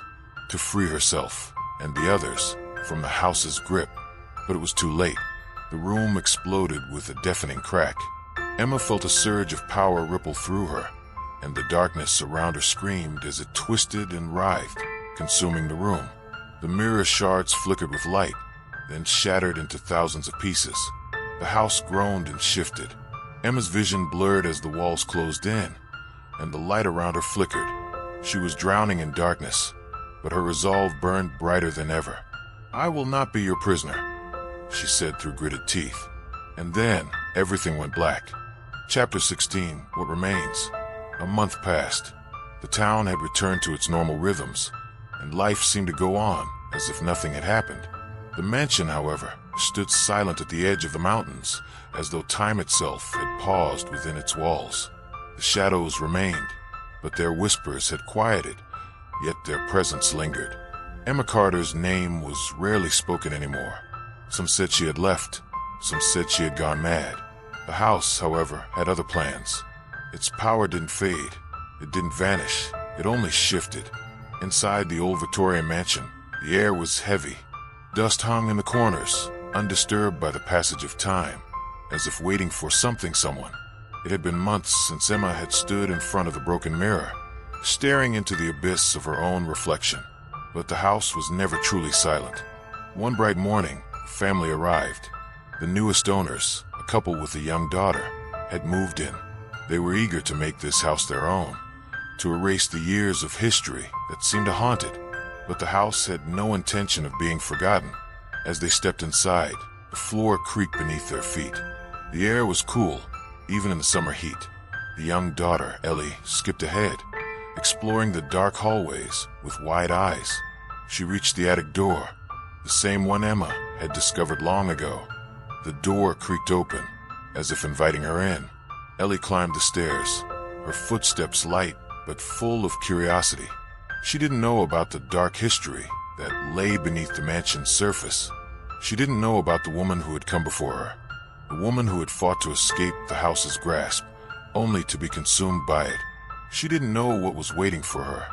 To free herself and the others from the house's grip. But it was too late. The room exploded with a deafening crack. Emma felt a surge of power ripple through her, and the darkness around her screamed as it twisted and writhed, consuming the room. The mirror shards flickered with light, then shattered into thousands of pieces. The house groaned and shifted. Emma's vision blurred as the walls closed in, and the light around her flickered. She was drowning in darkness, but her resolve burned brighter than ever. "I will not be your prisoner," she said through gritted teeth. And then everything went black. Chapter 16, What Remains. A month passed. The town had returned to its normal rhythms, and life seemed to go on as if nothing had happened. The mansion, however, stood silent at the edge of the mountains, as though time itself had paused within its walls. The shadows remained, but their whispers had quieted, yet their presence lingered. Emma Carter's name was rarely spoken anymore. Some said she had left, some said she had gone mad. The house, however, had other plans. Its power didn't fade, it didn't vanish, it only shifted. Inside the old Victorian mansion, the air was heavy. Dust hung in the corners, undisturbed by the passage of time, as if waiting for someone. It had been months since Emma had stood in front of the broken mirror, staring into the abyss of her own reflection. But the house was never truly silent. One bright morning, a family arrived. The newest owners, a couple with a young daughter, had moved in. They were eager to make this house their own, to erase the years of history that seemed to haunt it. But the house had no intention of being forgotten. As they stepped inside, the floor creaked beneath their feet. The air was cool, even in the summer heat. The young daughter, Ellie, skipped ahead, exploring the dark hallways with wide eyes. She reached the attic door, the same one Emma had discovered long ago. The door creaked open, as if inviting her in. Ellie climbed the stairs, her footsteps light but full of curiosity. She didn't know about the dark history that lay beneath the mansion's surface. She didn't know about the woman who had come before her, the woman who had fought to escape the house's grasp, only to be consumed by it. She didn't know what was waiting for her.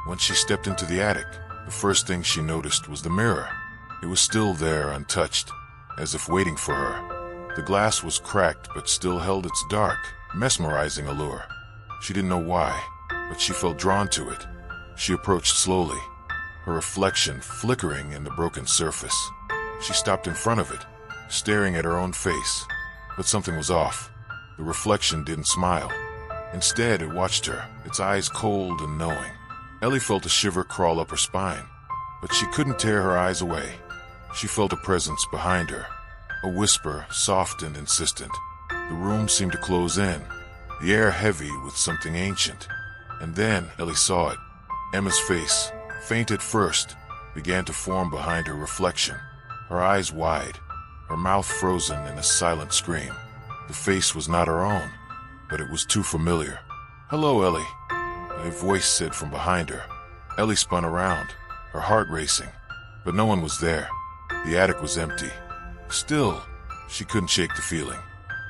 When she stepped into the attic, the first thing she noticed was the mirror. It was still there, untouched, as if waiting for her. The glass was cracked but still held its dark, mesmerizing allure. She didn't know why, but she felt drawn to it. She approached slowly, her reflection flickering in the broken surface. She stopped in front of it, staring at her own face. But something was off. The reflection didn't smile. Instead, it watched her, its eyes cold and knowing. Ellie felt a shiver crawl up her spine, but she couldn't tear her eyes away. She felt a presence behind her, a whisper, soft and insistent. The room seemed to close in, the air heavy with something ancient. And then Ellie saw it. Emma's face, faint at first, began to form behind her reflection. Her eyes wide, her mouth frozen in a silent scream. The face was not her own, but it was too familiar. "Hello, Ellie," a voice said from behind her. Ellie spun around, her heart racing, but no one was there. The attic was empty. Still, she couldn't shake the feeling.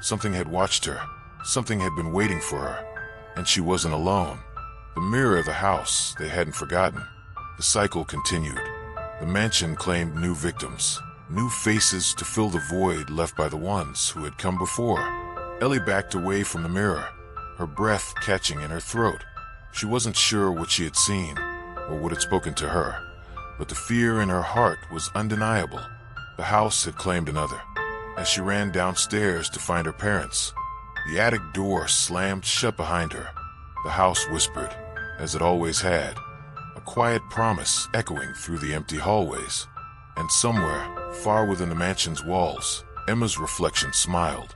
Something had watched her, something had been waiting for her, and she wasn't alone. The mirror of the house they hadn't forgotten. The cycle continued. The mansion claimed new victims, new faces to fill the void left by the ones who had come before. Ellie backed away from the mirror, her breath catching in her throat. She wasn't sure what she had seen or what had spoken to her, but the fear in her heart was undeniable. The house had claimed another. As she ran downstairs to find her parents, the attic door slammed shut behind her. The house whispered, as it always had, a quiet promise echoing through the empty hallways. And somewhere, far within the mansion's walls, Emma's reflection smiled.